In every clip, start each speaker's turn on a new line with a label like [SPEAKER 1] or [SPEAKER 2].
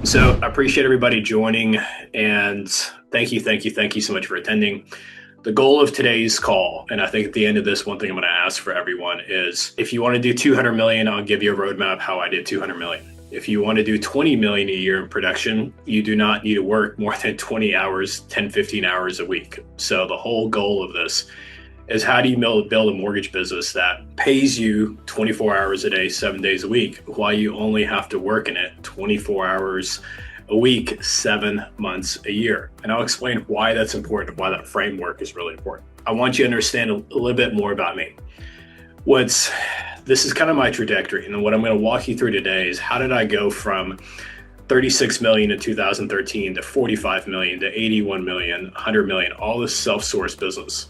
[SPEAKER 1] So I appreciate everybody joining, and thank you so much for attending. The goal of today's call, and I think at the end of this, one thing I'm going to ask for everyone is, if you want to do 200 million, I'll give you a roadmap how I did 200 million. If you want to do 20 million a year in production, you do not need to work more than 20 hours, 10, 15 hours a week. So the whole goal of this is, how do you build a mortgage business that pays you 24 hours a day, 7 days a week, while you only have to work in it 24 hours a week, 7 months a year? And I'll explain why that's important, why that framework is really important. I want you to understand a little bit more about me. This is kind of my trajectory. And what I'm going to walk you through today is, how did I go from 36 million in 2013 to 45 million to 81 million, 100 million, all this self-source business.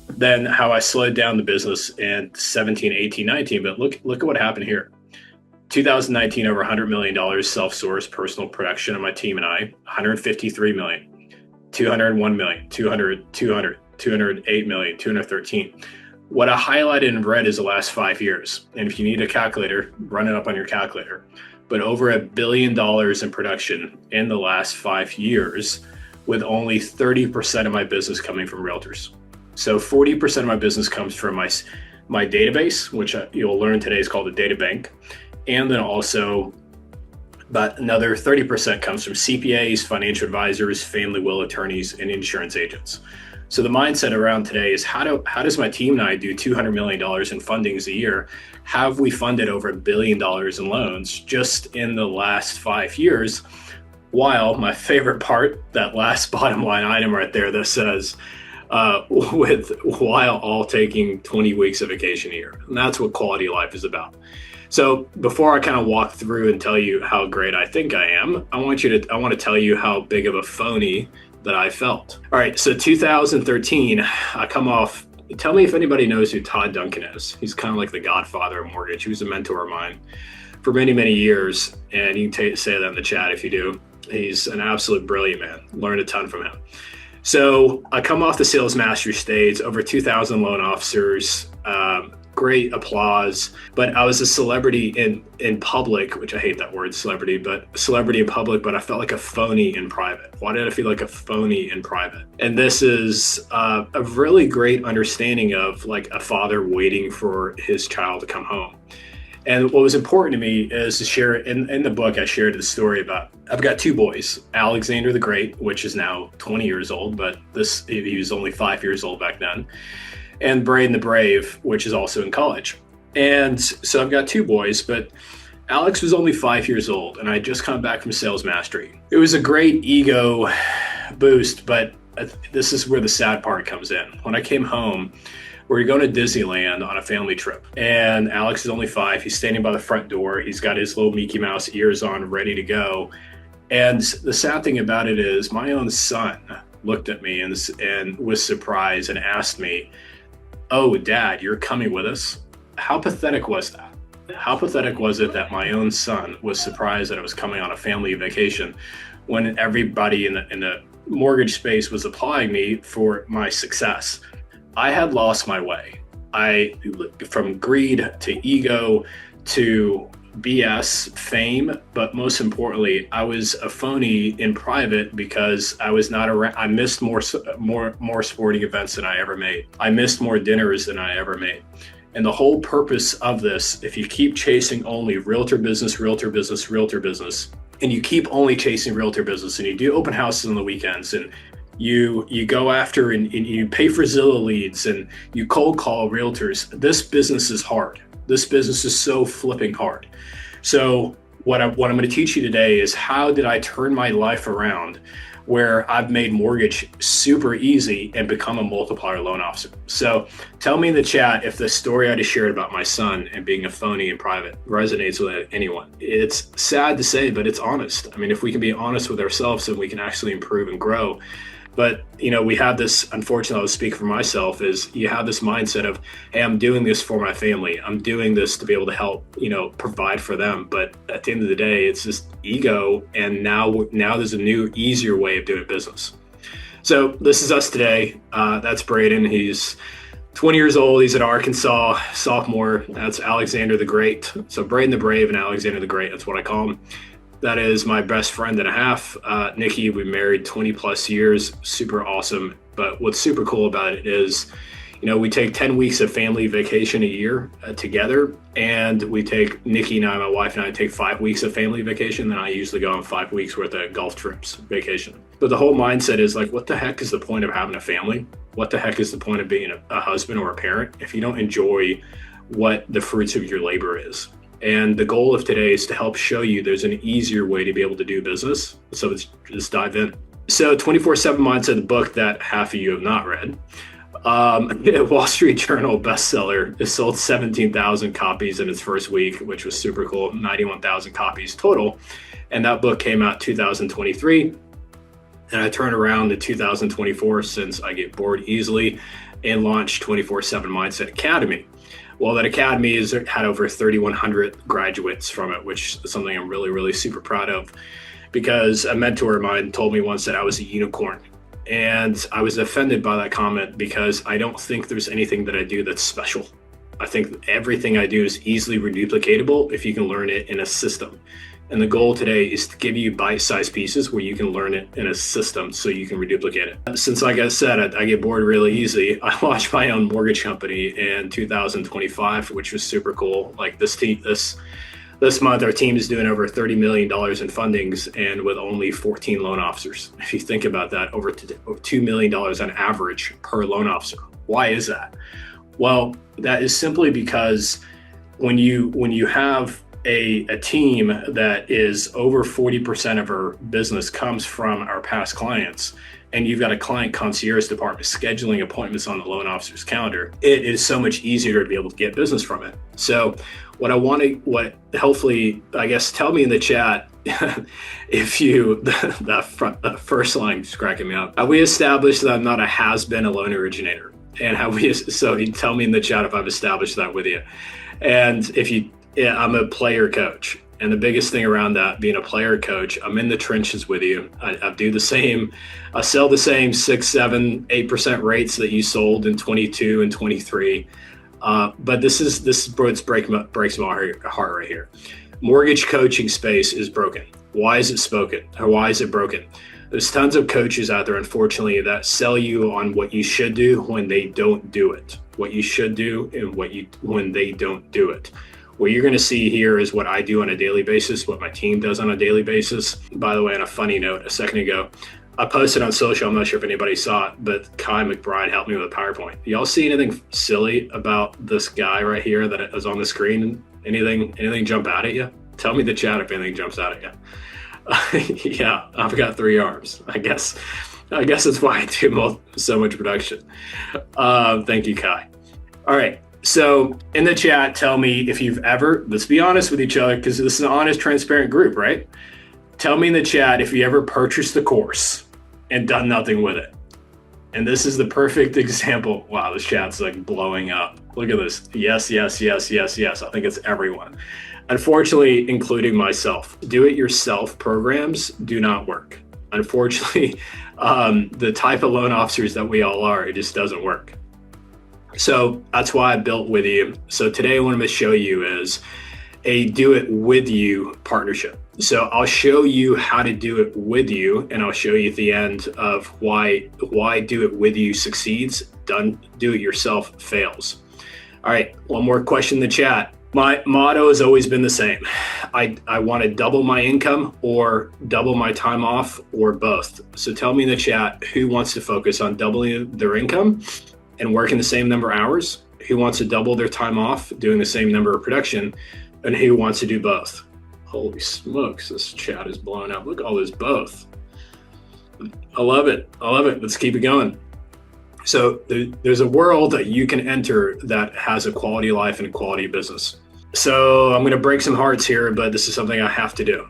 [SPEAKER 1] Then how I slowed down the business in 17, 18, 19. But look at what happened here. 2019, over $100 million self-source personal production on my team and I. 153 million, 201 million, 200, 208 million, 213. What I highlighted in red is the last 5 years. And if you need a calculator, run it up on your calculator. But over $1 billion in production in the last 5 years, with only 30% of my business coming from realtors. So 40% of my business comes from my database, which you'll learn today is called a data bank. And then also about another 30% comes from CPAs, financial advisors, family will attorneys, and insurance agents. So the mindset around today is, how does my team and I do $200 million in fundings a year? Have we funded over $1 billion in loans just in the last 5 years? While my favorite part, that last bottom line item right there that says, while all taking 20 weeks of vacation a year. And that's what quality of life is about. So before I kind of walk through and tell you how great I think I am, I want to tell you how big of a phony that I felt. All right, so 2013, I come off. Tell me if anybody knows who Todd Duncan is. He's kind of like the godfather of mortgage. He was a mentor of mine for many, many years. And you can say that in the chat if you do. He's an absolute brilliant man. Learned a ton from him. So I come off the sales mastery stage, over 2,000 loan officers, great applause, but I was a celebrity in public, which I hate that word, celebrity, but celebrity in public, but I felt like a phony in private. Why did I feel like a phony in private? And this is a really great understanding of like a father waiting for his child to come home. And what was important to me is to share, in the book, I shared the story about, I've got 2 boys, Alexander the Great, which is now 20 years old, but he was only 5 years old back then, and Braden the Brave, which is also in college. And so I've got 2 boys, but Alex was only 5 years old, and I had just come back from sales mastery. It was a great ego boost, but this is where the sad part comes in. When I came home, we were going to Disneyland on a family trip, and Alex is only 5. He's standing by the front door. He's got his little Mickey Mouse ears on, ready to go. And the sad thing about it is, my own son looked at me and was surprised and asked me, "Oh, Dad, you're coming with us?" How pathetic was that? How pathetic was it that my own son was surprised that I was coming on a family vacation when everybody in the mortgage space was applying me for my success? I had lost my way. From greed to ego to BS, fame, but most importantly, I was a phony in private because I was not around. I missed more sporting events than I ever made. I missed more dinners than I ever made. And the whole purpose of this, if you keep chasing only realtor business, and you keep only chasing realtor business, and you do open houses on the weekends, and you go after and you pay for Zillow leads, and you cold call realtors, this business is hard. This business is so flipping hard. So what I'm going to teach you today is, how did I turn my life around where I've made mortgage super easy and become a multiplier loan officer. So tell me in the chat if the story I just shared about my son and being a phony in private resonates with anyone. It's sad to say, but it's honest. I mean, if we can be honest with ourselves, then we can actually improve and grow. But, we have this, unfortunately, I'll speak for myself, is you have this mindset of, hey, I'm doing this for my family. I'm doing this to be able to help, provide for them. But at the end of the day, it's just ego. And now there's a new, easier way of doing business. So this is us today. That's Braden. He's 20 years old. He's at Arkansas, sophomore. That's Alexander the Great. So Braden the Brave and Alexander the Great, that's what I call him. That is my best friend and a half, Nikki. We married 20 plus years, super awesome. But what's super cool about it is, we take 10 weeks of family vacation a year together, and we take, Nikki and I, my wife and I, take 5 weeks of family vacation. Then I usually go on 5 weeks worth of golf trips vacation. But the whole mindset is like, what the heck is the point of having a family? What the heck is the point of being a husband or a parent if you don't enjoy what the fruits of your labor is? And the goal of today is to help show you there's an easier way to be able to do business. So let's just dive in. So 24/7 Mindset, the book that half of you have not read. Wall Street Journal bestseller. It sold 17,000 copies in its first week, which was super cool. 91,000 copies total. And that book came out 2023. And I turned around to 2024 since I get bored easily and launched 24/7 Mindset Academy. Well, that academy has had over 3,100 graduates from it, which is something I'm really, really super proud of, because a mentor of mine told me once that I was a unicorn. And I was offended by that comment because I don't think there's anything that I do that's special. I think everything I do is easily reduplicatable if you can learn it in a system. And the goal today is to give you bite-sized pieces where you can learn it in a system so you can reduplicate it. Since, like I said, I get bored really easy, I launched my own mortgage company in 2025, which was super cool. Like this month, our team is doing over $30 million in fundings, and with only 14 loan officers. If you think about that, over $2 million on average per loan officer. Why is that? Well, that is simply because when you have a team that is over 40% of our business comes from our past clients, and you've got a client concierge department scheduling appointments on the loan officer's calendar, it is so much easier to be able to get business from it. So hopefully, I guess, tell me in the chat if the first line is cracking me up. Have we established that I'm not a has-been a loan originator? And so you tell me in the chat if I've established that with you. And I'm a player coach. And the biggest thing around that, being a player coach, I'm in the trenches with you. I do the same. I sell the same 6, 7, 8% rates that you sold in 22 and 23. But this is what breaks my heart right here. Mortgage coaching space is broken. Why is it broken? There's tons of coaches out there, unfortunately, that sell you on what you should do when they don't do it. What you should do and when they don't do it. What you're going to see here is what I do on a daily basis, what my team does on a daily basis. By the way, on a funny note, a second ago, I posted on social, I'm not sure if anybody saw it, but Kai McBride helped me with a PowerPoint. Y'all see anything silly about this guy right here that is on the screen? Anything jump out at you? Tell me in the chat if anything jumps out at you. Yeah, I've got 3 arms. I guess that's why I do so much production. Thank you, Kai. All right. So in the chat, tell me if you've ever, let's be honest with each other, because this is an honest, transparent group, right? Tell me in the chat if you ever purchased the course and done nothing with it. And this is the perfect example. Wow, this chat's like blowing up. Look at this. Yes, yes, yes, yes, yes. I think it's everyone. Unfortunately, including myself. Do-it-yourself programs do not work. Unfortunately, the type of loan officers that we all are, it just doesn't work. So that's why I built With You. So today what I'm going to show you is a do it with you partnership. So I'll show you how to do it with you, and I'll show you at the end of why do it with you succeeds, do it yourself fails. All right, one more question in the chat. My motto has always been the same. I want to double my income or double my time off or both. So tell me in the chat who wants to focus on doubling their income and working the same number of hours, who wants to double their time off, doing the same number of production, and who wants to do both. Holy smokes, this chat is blowing up. Look at all this both. I love it. Let's keep it going. So there's a world that you can enter that has a quality life and a quality business. So I'm going to break some hearts here, but this is something I have to do.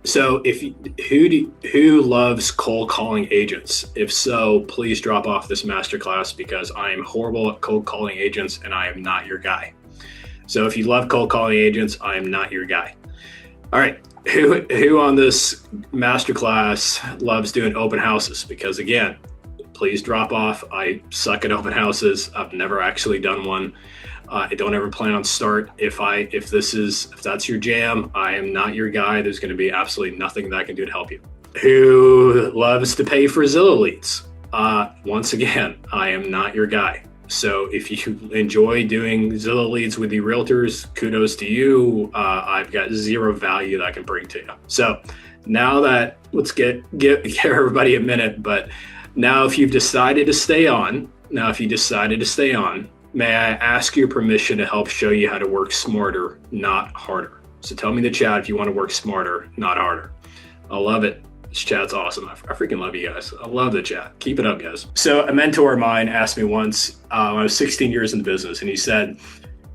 [SPEAKER 1] So who loves cold calling agents? If so, please drop off this masterclass, because I am horrible at cold calling agents and I am not your guy. So if you love cold calling agents, I am not your guy. All right, who on this masterclass loves doing open houses? Because again, please drop off. I suck at open houses. I've never actually done one. I don't ever plan on start. If that's your jam, I am not your guy. There's going to be absolutely nothing that I can do to help you. Who loves to pay for Zillow leads? Once again, I am not your guy. So if you enjoy doing Zillow leads with the realtors, kudos to you. I've got zero value that I can bring to you. So now that let's give everybody a minute, but now if you've decided to stay on, may I ask your permission to help show you how to work smarter, not harder? So tell me in the chat if you want to work smarter, not harder. I love it. This chat's awesome. I freaking love you guys. I love the chat. Keep it up, guys. So a mentor of mine asked me once, when I was 16 years in the business, and he said,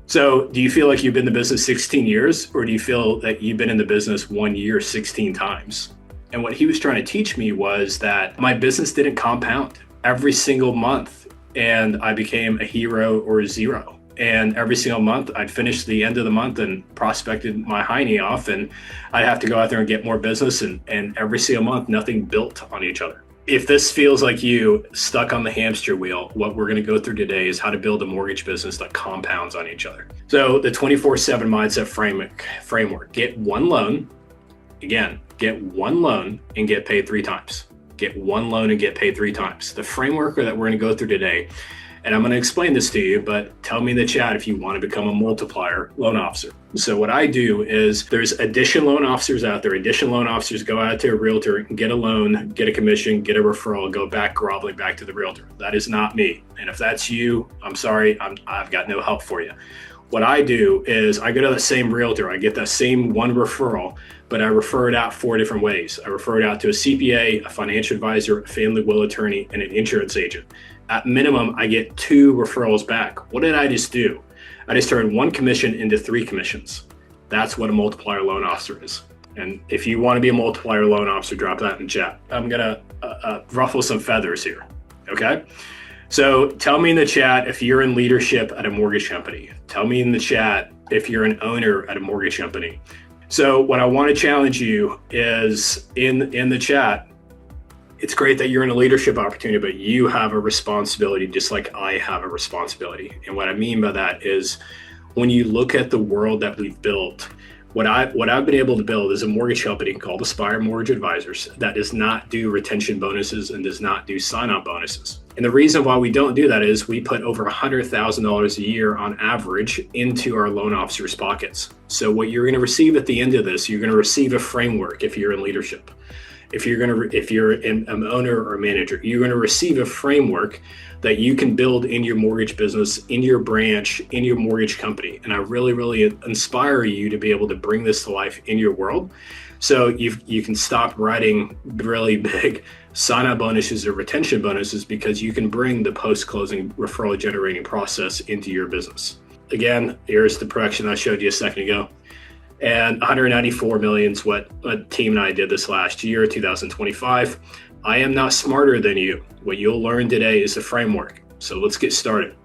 [SPEAKER 1] so do you feel like you've been in the business 16 years, or do you feel that you've been in the business 1 year 16 times? And what he was trying to teach me was that my business didn't compound every single month, and I became a hero or a zero. And every single month, I'd finish the end of the month and prospected my hiney off, and I'd have to go out there and get more business. And every single month, nothing built on each other. If this feels like you stuck on the hamster wheel, what we're going to go through today is how to build a mortgage business that compounds on each other. So the 24/7 mindset framework, get one loan. Again, get one loan and get paid 3 times. Get one loan and get paid 3 times. The framework that we're going to go through today, and I'm going to explain this to you, but tell me in the chat if you want to become a multiplier loan officer. So what I do is there's addition loan officers out there. Addition loan officers go out to a realtor and get a loan, get a commission, get a referral, go back groveling back to the realtor. That is not me. And if that's you, I'm sorry, I've got no help for you. What I do is I go to the same realtor, I get that same one referral, but I refer it out 4 different ways. I refer it out to a CPA, a financial advisor, a family will attorney, and an insurance agent. At minimum, I get 2 referrals back. What did I just do? I just turned 1 commission into 3 commissions. That's what a multiplier loan officer is. And if you want to be a multiplier loan officer, drop that in chat. I'm gonna ruffle some feathers here, okay? So tell me in the chat if you're in leadership at a mortgage company. Tell me in the chat if you're an owner at a mortgage company. So what I want to challenge you is in the chat, it's great that you're in a leadership opportunity, but you have a responsibility just like I have a responsibility. And what I mean by that is when you look at the world that we've built, what I've been able to build is a mortgage company called Aspire Mortgage Advisors that does not do retention bonuses and does not do sign-on bonuses. And the reason why we don't do that is we put over $100,000 a year on average into our loan officers' pockets. So what you're going to receive at the end of this, you're going to receive a framework if you're in leadership. If you're an owner or a manager, you're going to receive a framework that you can build in your mortgage business, in your branch, in your mortgage company. And I really, really inspire you to be able to bring this to life in your world. So you can stop writing really big sign-up bonuses or retention bonuses because you can bring the post-closing referral generating process into your business. Again, here's the production I showed you a second ago. And 194 million is what a team and I did this last year, 2025. I am not smarter than you. What you'll learn today is the framework. So let's get started.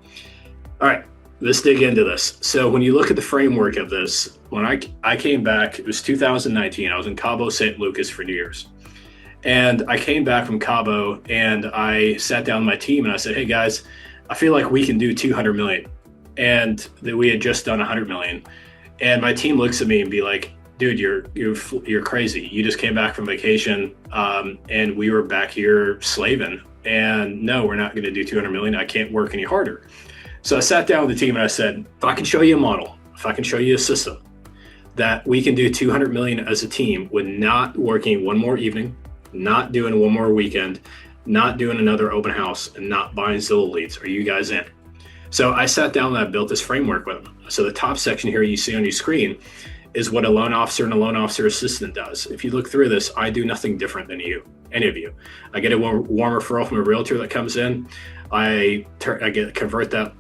[SPEAKER 1] All right, let's dig into this. So when you look at the framework of this, when I came back, it was 2019. I was in Cabo, St. Lucas for New Year's. And I came back from Cabo and I sat down with my team and I said, hey guys, I feel like we can do 200 million. And that we had just done 100 million. And my team looks at me and be like, dude, you're crazy. You just came back from vacation and we were back here slaving. And no, we're not going to do 200 million. I can't work any harder. So I sat down with the team and I said, if I can show you a model, if I can show you a system that we can do 200 million as a team with not working one more evening, not doing one more weekend, not doing another open house, and not buying Zillow leads, are you guys in? So I sat down and I built this framework with them. So the top section here you see on your screen is what a loan officer and a loan officer assistant does. If you look through this, I do nothing different than you, any of you. I get a warm referral from a realtor that comes in. I convert them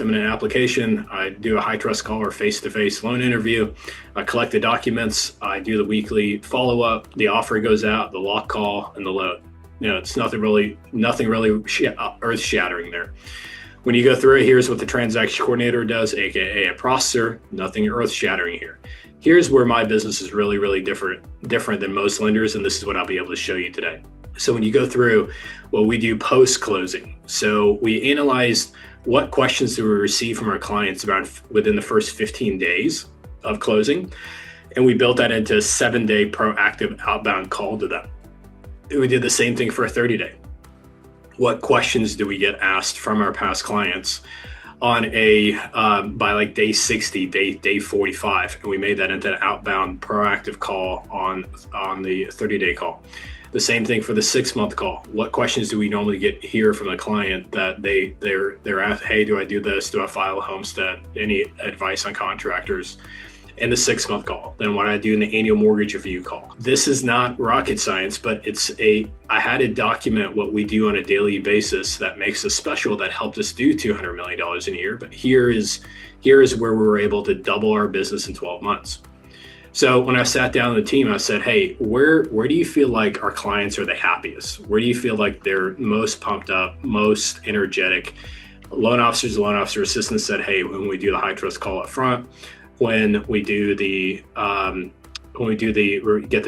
[SPEAKER 1] in an application. I do a high trust call or face-to-face loan interview. I collect the documents. I do the weekly follow-up. The offer goes out, the lock call, and the loan. It's nothing really earth-shattering there. When you go through it, here's what the transaction coordinator does, AKA a processor, nothing earth-shattering here. Here's where my business is really, really different than most lenders, and this is what I'll be able to show you today. So when you go through what we do post-closing, so we analyzed what questions do we receive from our clients about within the first 15 days of closing, and we built that into a 7-day proactive outbound call to them. And we did the same thing for a 30-day. What questions do we get asked from our past clients on a by like day 60, day 45, and we made that into an outbound proactive call on the 30-day call. The same thing for the 6-month call. What questions do we normally get here from the client that they're asked, hey, do I do this? Do I file a homestead? Any advice on contractors? In the 6-month call. Then what I do in the annual mortgage review call. This is not rocket science, but I had to document what we do on a daily basis that makes us special, that helped us do $200 million in a year. But here is where we were able to double our business in 12 months. So when I sat down with the team, I said, hey, where do you feel like our clients are the happiest? Where do you feel like they're most pumped up, most energetic? Loan officers, loan officer assistants said, hey, when we do the high trust call up front, when we get the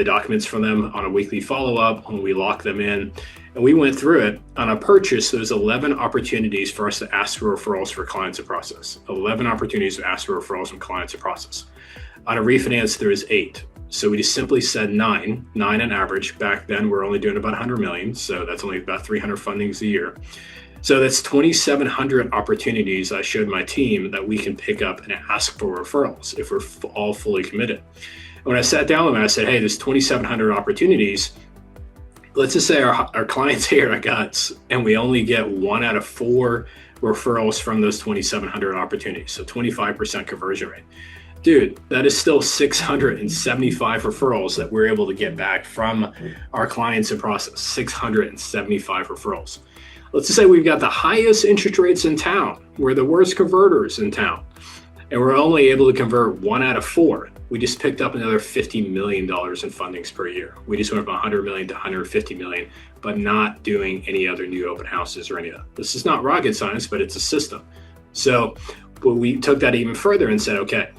[SPEAKER 1] documents from them on a weekly follow-up, when we lock them in, and we went through it. On a purchase, there's 11 opportunities for us to ask for referrals for clients to process. 11 opportunities to ask for referrals from clients to process. On a refinance, there is 8. So we just simply said 9 on average. Back then, we're only doing about 100 million. So that's only about 300 fundings a year. So that's 2,700 opportunities I showed my team that we can pick up and ask for referrals if we're all fully committed. And when I sat down with them, I said, hey, there's 2,700 opportunities. Let's just say our clients here at Guts, and we only get 1 out of 4 referrals from those 2,700 opportunities. So 25% conversion rate. Dude, that is still 675 referrals that we're able to get back from our clients in process. 675 referrals. Let's just say we've got the highest interest rates in town. We're the worst converters in town. And we're only able to convert 1 out of 4. We just picked up another $50 million in fundings per year. We just went from 100 million to 150 million, but not doing any other new open houses or any of that. This is not rocket science, but it's a system. So we took that even further and said, okay,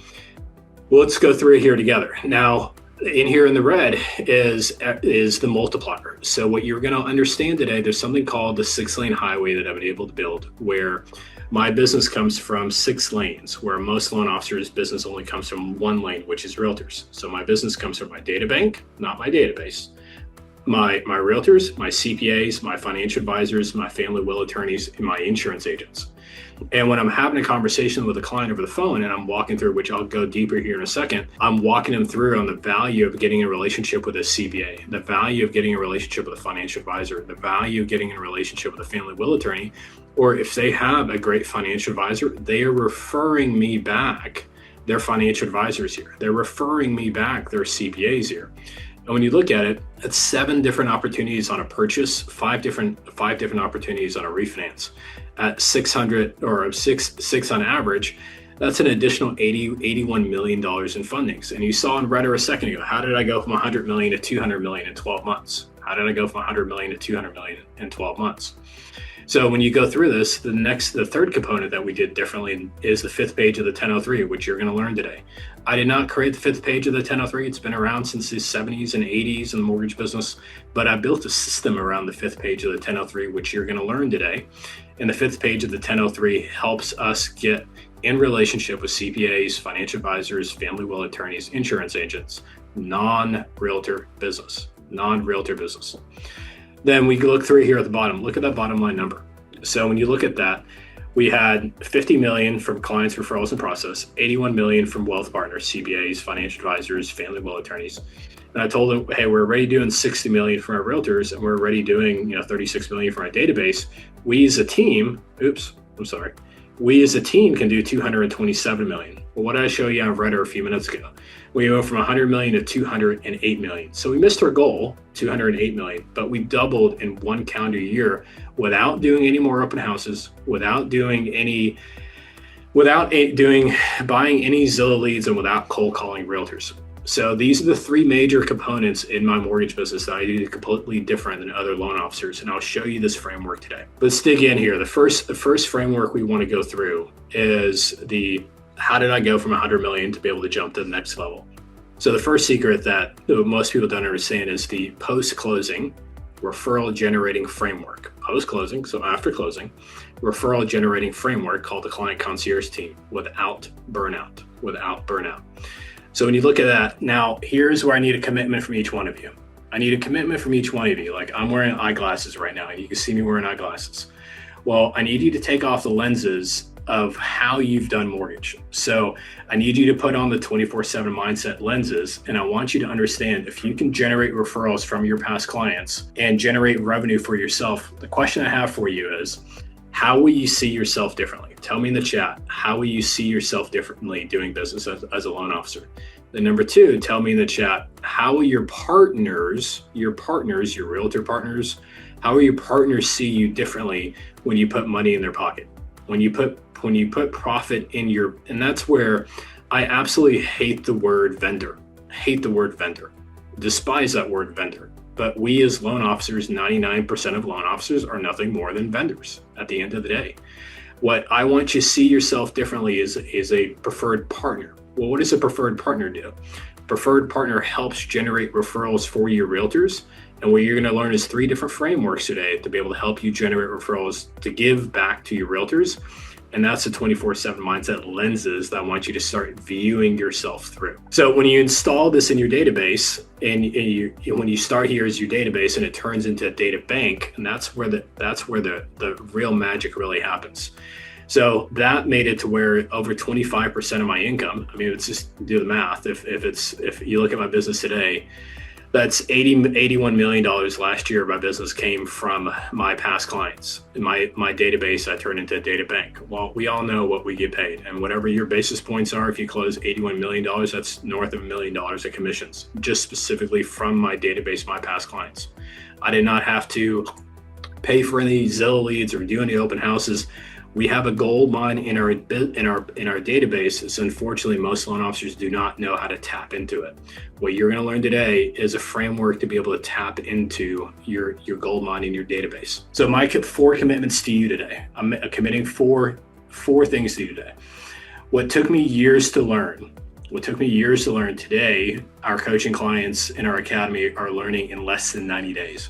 [SPEAKER 1] well, let's go through it here together. Now, in here in the red is the multiplier. So what you're going to understand today, there's something called the 6-lane highway that I've been able to build, where my business comes from 6 lanes, where most loan officers' business only comes from 1 lane, which is realtors. So my business comes from my data bank, not my database. My realtors, my CPAs, my financial advisors, my family will attorneys, and my insurance agents. And when I'm having a conversation with a client over the phone and I'm walking through, which I'll go deeper here in a second, I'm walking them through on the value of getting a relationship with a CPA, the value of getting a relationship with a financial advisor, the value of getting a relationship with a family will attorney, or if they have a great financial advisor, they are referring me back their financial advisors here. They're referring me back their CPAs here. And when you look at it, that's 7 different opportunities on a purchase, 5 different opportunities on a refinance. At 600 or 6 on average, that's an additional $81 million in fundings. And you saw in Reddit a second ago, how did I go from 100 million to 200 million in 12 months? How did I go from 100 million to 200 million in 12 months? So when you go through this, the third component that we did differently is the 5th page of the 1003, which you're going to learn today. I did not create the 5th page of the 1003. It's been around since the 70s and 80s in the mortgage business, but I built a system around the 5th page of the 1003, which you're going to learn today. And the 5th page of the 1003 helps us get in relationship with CPAs, financial advisors, family will attorneys, insurance agents, non-realtor business. Then we look through here at the bottom. Look at that bottom line number. So when you look at that, we had 50 million from clients, referrals, and process, 81 million from wealth partners, CPAs, financial advisors, family will attorneys. And I told them, hey, we're already doing 60 million from our realtors, and we're already doing 36 million from our database. We as a team can do 227 million. Well, what did I show you on Reddit a few minutes ago? We went from 100 million to 208 million. So we missed our goal, 208 million, but we doubled in 1 calendar year without doing any more open houses, without buying any Zillow leads, and without cold calling realtors. So these are the 3 major components in my mortgage business that I do completely different than other loan officers. And I'll show you this framework today. Let's dig in here. The first framework we want to go through is how did I go from 100 million to be able to jump to the next level? So the first secret that most people don't understand is the post-closing referral generating framework post-closing, so after closing, referral generating framework called the client concierge team without burnout. So when you look at that, now here's where I need a commitment from each one of you. I need a commitment from each one of you. Like, I'm wearing eyeglasses right now and you can see me wearing eyeglasses. Well, I need you to take off the lenses of how you've done mortgage. So I need you to put on the 24/7 mindset lenses, and I want you to understand, if you can generate referrals from your past clients and generate revenue for yourself, the question I have for you is, how will you see yourself differently? Tell me in the chat, how will you see yourself differently doing business as a loan officer? Then number two, tell me in the chat, how will your realtor partners, how will your partners see you differently when you put money in their pocket? When you put profit in your, and that's where I absolutely hate the word vendor. Despise that word vendor. But we as loan officers, 99% of loan officers are nothing more than vendors at the end of the day. What I want you to see yourself differently is a preferred partner. Well, what does a preferred partner do? Preferred partner helps generate referrals for your realtors. And what you're going to learn is 3 different frameworks today to be able to help you generate referrals to give back to your realtors. And that's the 24/7 mindset lenses that I want you to start viewing yourself through. So when you install this in your database, and when you start here as your database and it turns into a data bank, and that's where the real magic really happens. So that made it to where over 25% of my income, I mean, it's just do the math. If you look at my business today, that's $81 million last year. My business came from my past clients. In my database, I turned into a data bank. Well, we all know what we get paid, and whatever your basis points are, if you close $81 million, that's north of $1 million of commissions, just specifically from my database, my past clients. I did not have to pay for any Zillow leads or do any open houses. We have a gold mine in our database. So unfortunately, most loan officers do not know how to tap into it. What you're going to learn today is a framework to be able to tap into your gold mine in your database. So my 4 commitments to you today. I'm committing four things to you today. What took me years to learn today, our coaching clients in our academy are learning in less than 90 days.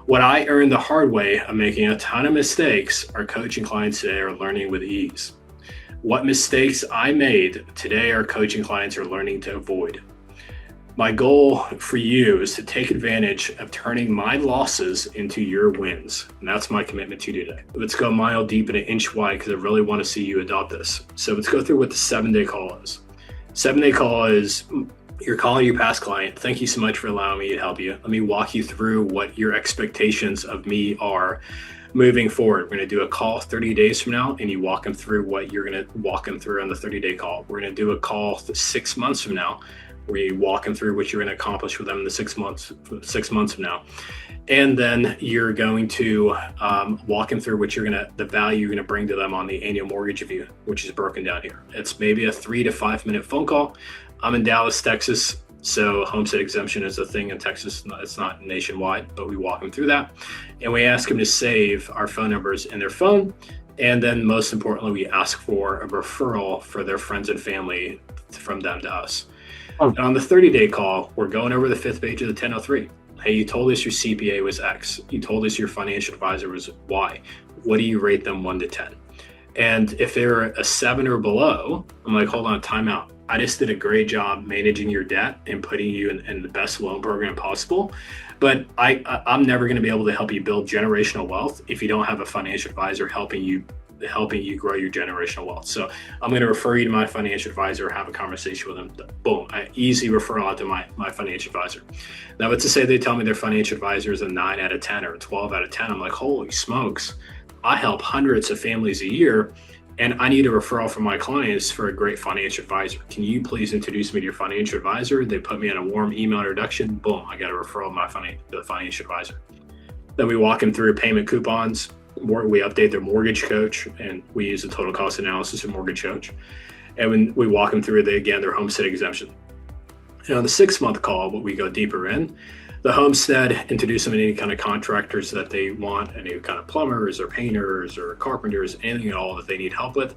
[SPEAKER 1] What I earned the hard way of making a ton of mistakes, our coaching clients today are learning with ease. What mistakes I made today, our coaching clients are learning to avoid. My goal for you is to take advantage of turning my losses into your wins. And that's my commitment to you today. Let's go a mile deep and an inch wide, because I really want to see you adopt this. So let's go through what the 7-day call is. 7-day call is, you're calling your past client. Thank you so much for allowing me to help you. Let me walk you through what your expectations of me are moving forward. We're going to do a call 30 days from now, and you walk them through what you're going to walk them through on the 30-day call. We're going to do a call 6 months from now, where you walk them through what you're going to accomplish with them in the 6 months from now. And then you're going to walk them through the value you're going to bring to them on the annual mortgage review, which is broken down here. It's maybe a 3 to 5 minute phone call. I'm in Dallas, Texas, so homestead exemption is a thing in Texas. It's not nationwide, but we walk them through that. And we ask them to save our phone numbers in their phone. And then most importantly, we ask for a referral for their friends and family from them to us. And on the 30-day call, we're going over the 5th page of the 1003. Hey, you told us your CPA was X. You told us your financial advisor was Y. What do you rate them 1 to 10? And if they're a 7 or below, I'm like, hold on, time out. I just did a great job managing your debt and putting you in the best loan program possible. But I'm never going to be able to help you build generational wealth if you don't have a financial advisor helping you grow your generational wealth. So I'm going to refer you to my financial advisor, have a conversation with them. Boom, easy referral out to my financial advisor. Now, let's just say they tell me their financial advisor is a 9 out of 10 or a 12 out of 10. I'm like, holy smokes, I help hundreds of families a year, and I need a referral from my clients for a great financial advisor. Can you please introduce me to your financial advisor? They put me in a warm email introduction. Boom, I got a referral of the financial advisor. Then we walk them through payment coupons. We update their mortgage coach, and we use the total cost analysis of mortgage coach. And when we walk them through, their homestead exemption. And on the 6-month call, we go deeper in the homestead, introduce them to any kind of contractors that they want, any kind of plumbers or painters or carpenters, anything at all that they need help with.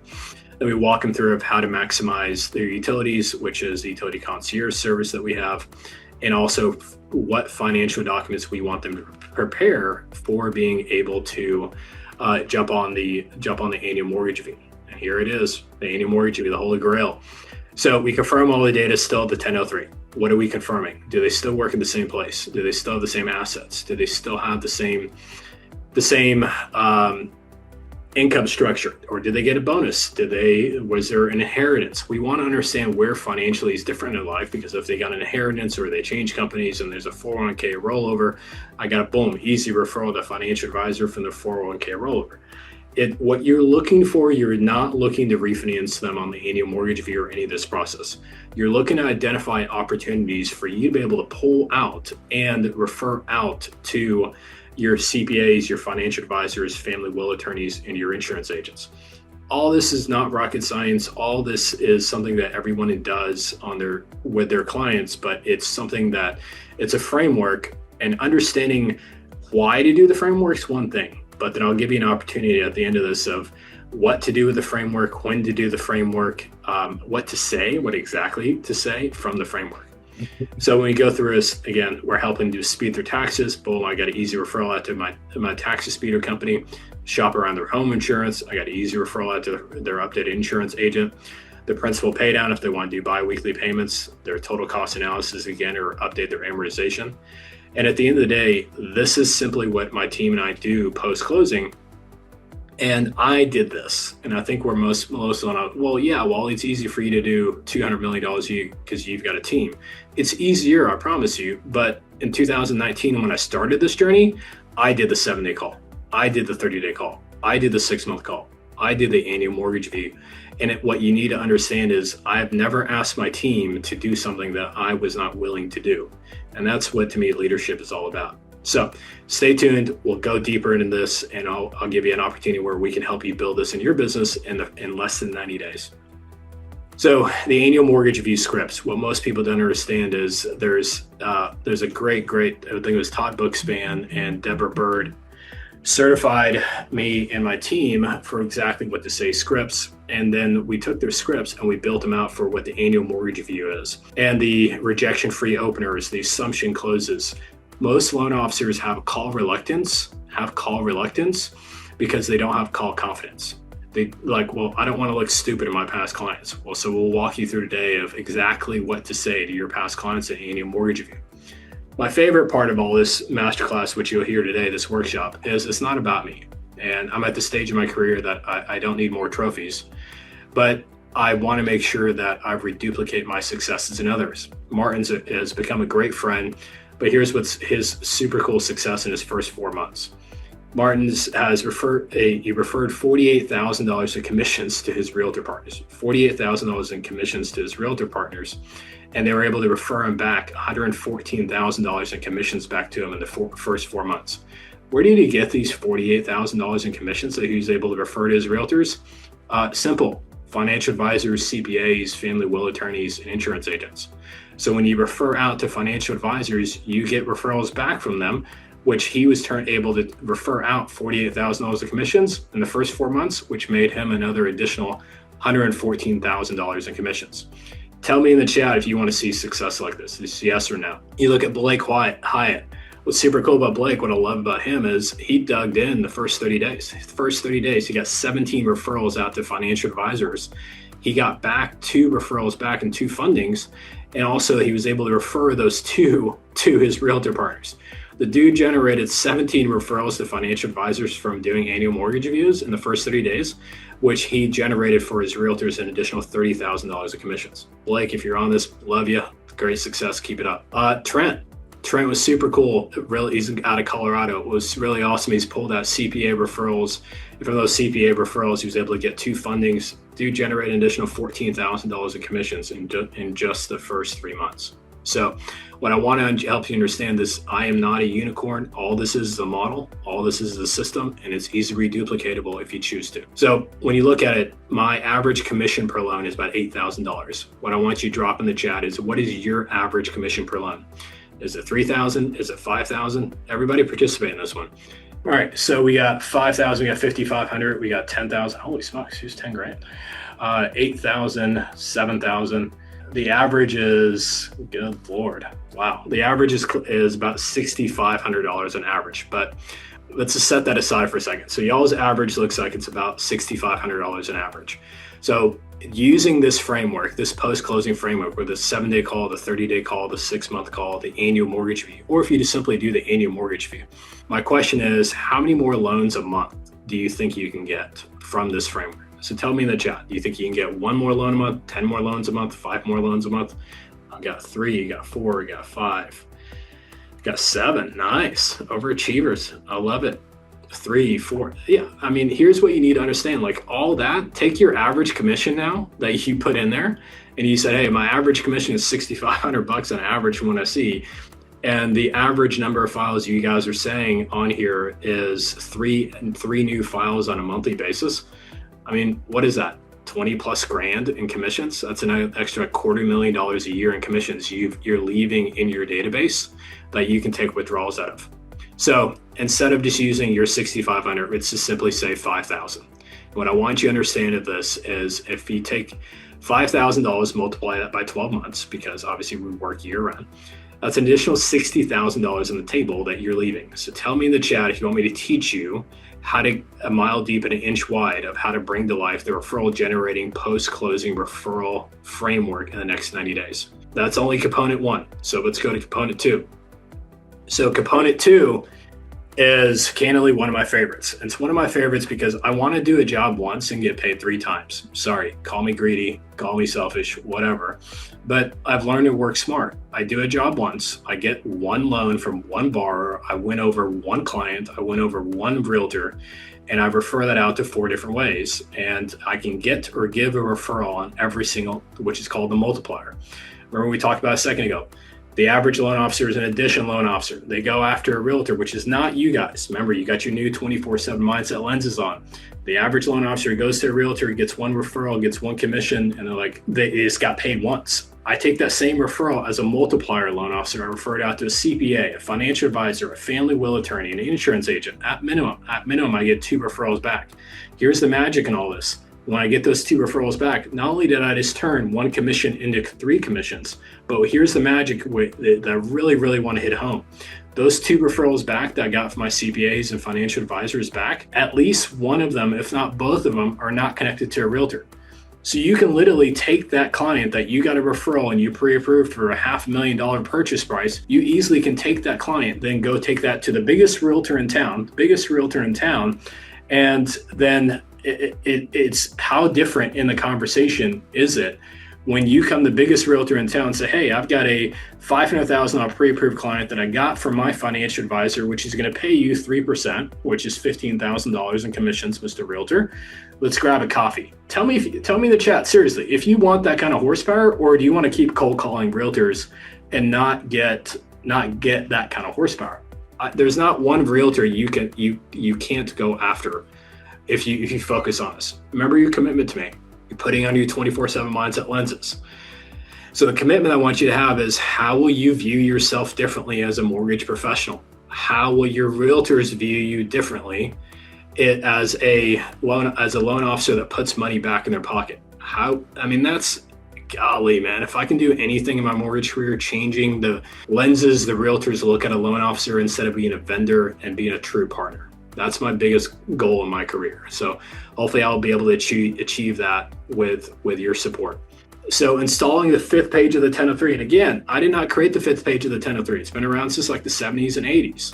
[SPEAKER 1] Then we walk them through of how to maximize their utilities, which is the utility concierge service that we have. and also what financial documents we want them to prepare for being able to jump on the annual mortgage fee. And here it is, the annual mortgage fee, the holy grail. So we confirm all the data still at the 1003. What are we confirming? Do they still work in the same place? Do they still have the same assets? Do they still have the same income structure, or did they get a bonus? Was there an inheritance? We want to understand where financially is different in life, because if they got an inheritance or they change companies and there's a 401k rollover, I got a boom, easy referral to financial advisor from the 401k rollover. What you're looking for, you're not looking to refinance them on the annual mortgage fee or any of this process. You're looking to identify opportunities for you to be able to pull out and refer out to your CPAs, your financial advisors, family will attorneys, and your insurance agents. All this is not rocket science. All this is something that everyone does with their clients, but it's something that it's a framework, and understanding why to do the framework is one thing, but then I'll give you an opportunity at the end of this of what to do with the framework, when to do the framework, what exactly to say from the framework. So when we go through this, again, we're helping to speed their taxes. Boom, I got an easy referral out to my tax speeder company. Shop around their home insurance. I got an easy referral out to their updated insurance agent. The principal pay down if they want to do bi-weekly payments, their total cost analysis again, or update their amortization. And at the end of the day, this is simply what my team and I do post-closing. And I did this, and I think we're most on well, it's easy for you to do $200 million because you've got a team. It's easier, I promise you. But in 2019, when I started this journey, I did the 7-day call. I did the 30-day call. I did the 6-month call. I did the annual mortgage fee. And what you need to understand is I've never asked my team to do something that I was not willing to do. And that's what, to me, leadership is all about. So stay tuned. We'll go deeper into this, and I'll give you an opportunity where we can help you build this in your business in less than 90 days. So the annual mortgage review scripts, what most people don't understand is there's a great, I think it was Todd Bookspan and Deborah Bird certified me and my team for exactly what to say scripts. And then we took their scripts and we built them out for what the annual mortgage review is. And the rejection-free openers, the assumption closes. Most loan officers have call reluctance because they don't have call confidence. They I don't want to look stupid to my past clients. Well, so we'll walk you through today of exactly what to say to your past clients at annual mortgage review. My favorite part of all this masterclass, which you'll hear today, this workshop, is it's not about me. And I'm at the stage of my career that I don't need more trophies, but I want to make sure that I reduplicate my successes in others. Martin's has become a great friend. But here's what's his super cool success in his first 4 months. Martin's has referred $48,000 in commissions to his realtor partners. $48,000 in commissions to his realtor partners, and they were able to refer him back $114,000 in commissions back to him in the first 4 months. Where did he get these $48,000 in commissions that he was able to refer to his realtors? Simple: financial advisors, CPAs, family will attorneys, and insurance agents. So when you refer out to financial advisors, you get referrals back from them, which he was able to refer out $48,000 of commissions in the first 4 months, which made him another additional $114,000 in commissions. Tell me in the chat if you want to see success like this. It's yes or no. You look at Blake Hyatt. What's super cool about Blake, what I love about him is he dug in the first 30 days. The first 30 days, he got 17 referrals out to financial advisors. He got back 2 referrals back and 2 fundings. And also he was able to refer those 2 to his realtor partners. The dude generated 17 referrals to financial advisors from doing annual mortgage reviews in the first 30 days, which he generated for his realtors an additional $30,000 of commissions. Blake, if you're on this, love you. Great success. Keep it up. Trent was super cool. Really, he's out of Colorado. It was really awesome. He's pulled out CPA referrals. And from those CPA referrals, he was able to get 2 fundings. Dude generated an additional $14,000 in commissions in just the first 3 months. So what I want to help you understand is I am not a unicorn. All this is a model. All this is a system, and it's easily reduplicatable if you choose to. So when you look at it, my average commission per loan is about $8,000. What I want you to drop in the chat is, what is your average commission per loan? Is it 3,000? Is it 5,000? Everybody participate in this one. All right, so we got 5,000, we got 5,500, we got 10,000. Holy smokes, here's 10 grand. 8,000, 7,000. The average is, good Lord, wow. The average is about $6,500 on average, but let's just set that aside for a second. So y'all's average looks like it's about $6,500 an average. So using this framework, this post-closing framework with the 7-day call, the 30-day call, the 6-month call, the annual mortgage fee, or if you just simply do the annual mortgage fee, my question is, how many more loans a month do you think you can get from this framework? So tell me in the chat, do you think you can get 1 more loan a month, 10 more loans a month, 5 more loans a month? I've got 3, you got 4, you got 5, you got 7. Nice. Overachievers. I love it. 3, 4. Yeah. I mean, here's what you need to understand. Like all that, take your average commission now that you put in there and you said, hey, my average commission is $6,500 on average from what I see. And the average number of files you guys are saying on here is 3 new files on a monthly basis. I mean, what is that? 20 plus grand in commissions? That's an extra $250,000 a year in commissions you're leaving in your database that you can take withdrawals out of. So instead of just using your 6,500, it's just simply say 5,000. What I want you to understand of this is if you take $5,000, multiply that by 12 months, because obviously we work year round, that's an additional $60,000 on the table that you're leaving. So tell me in the chat if you want me to teach you how to, a mile deep and an inch wide, of how to bring to life the referral generating post-closing referral framework in the next 90 days. That's only component 1. So let's go to component 2. So component 2 is candidly one of my favorites. It's one of my favorites because I want to do a job once and get paid 3 times. Sorry, call me greedy, call me selfish, whatever. But I've learned to work smart. I do a job once, I get 1 loan from 1 borrower, I win over 1 client, I win over 1 realtor, and I refer that out to 4 different ways. And I can get or give a referral on every single, which is called the multiplier. Remember we talked about a second ago. The average loan officer is an addition loan officer. They go after a realtor, which is not you guys. Remember, you got your new 24/7 mindset lenses on. The average loan officer goes to a realtor, gets 1 referral, gets 1 commission, and they're like, they just got paid once. I take that same referral as a multiplier loan officer. I refer it out to a CPA, a financial advisor, a family will attorney, an insurance agent. At minimum, I get 2 referrals back. Here's the magic in all this. When I get those 2 referrals back, not only did I just turn 1 commission into 3 commissions, but here's the magic that I really, really want to hit home. Those 2 referrals back that I got from my CPAs and financial advisors back, at least one of them, if not both of them, are not connected to a realtor. So you can literally take that client that you got a referral and you pre-approved for a $500,000 purchase price. You easily can take that client, then go take that to the biggest realtor in town, and then it's how different in the conversation is it when you come the biggest realtor in town and say, hey, I've got a $500,000 pre-approved client that I got from my financial advisor, which is going to pay you 3%, which is $15,000 in commissions, Mr. Realtor. Let's grab a coffee. Tell me in the chat, seriously, if you want that kind of horsepower, or do you want to keep cold calling realtors and not get that kind of horsepower? There's not one realtor you can't go after if you focus on this. Remember your commitment to me. You're putting on your 24/7 mindset lenses. So the commitment I want you to have is, how will you view yourself differently as a mortgage professional? How will your realtors view you differently as a loan officer that puts money back in their pocket? That's, golly, man, if I can do anything in my mortgage career, changing the lenses the realtors look at a loan officer instead of being a vendor and being a true partner. That's my biggest goal in my career. So hopefully I'll be able to achieve that with your support. So installing the 5th page of the 1003, and again, I did not create the 5th page of the 1003. It's been around since like the 70s and 80s.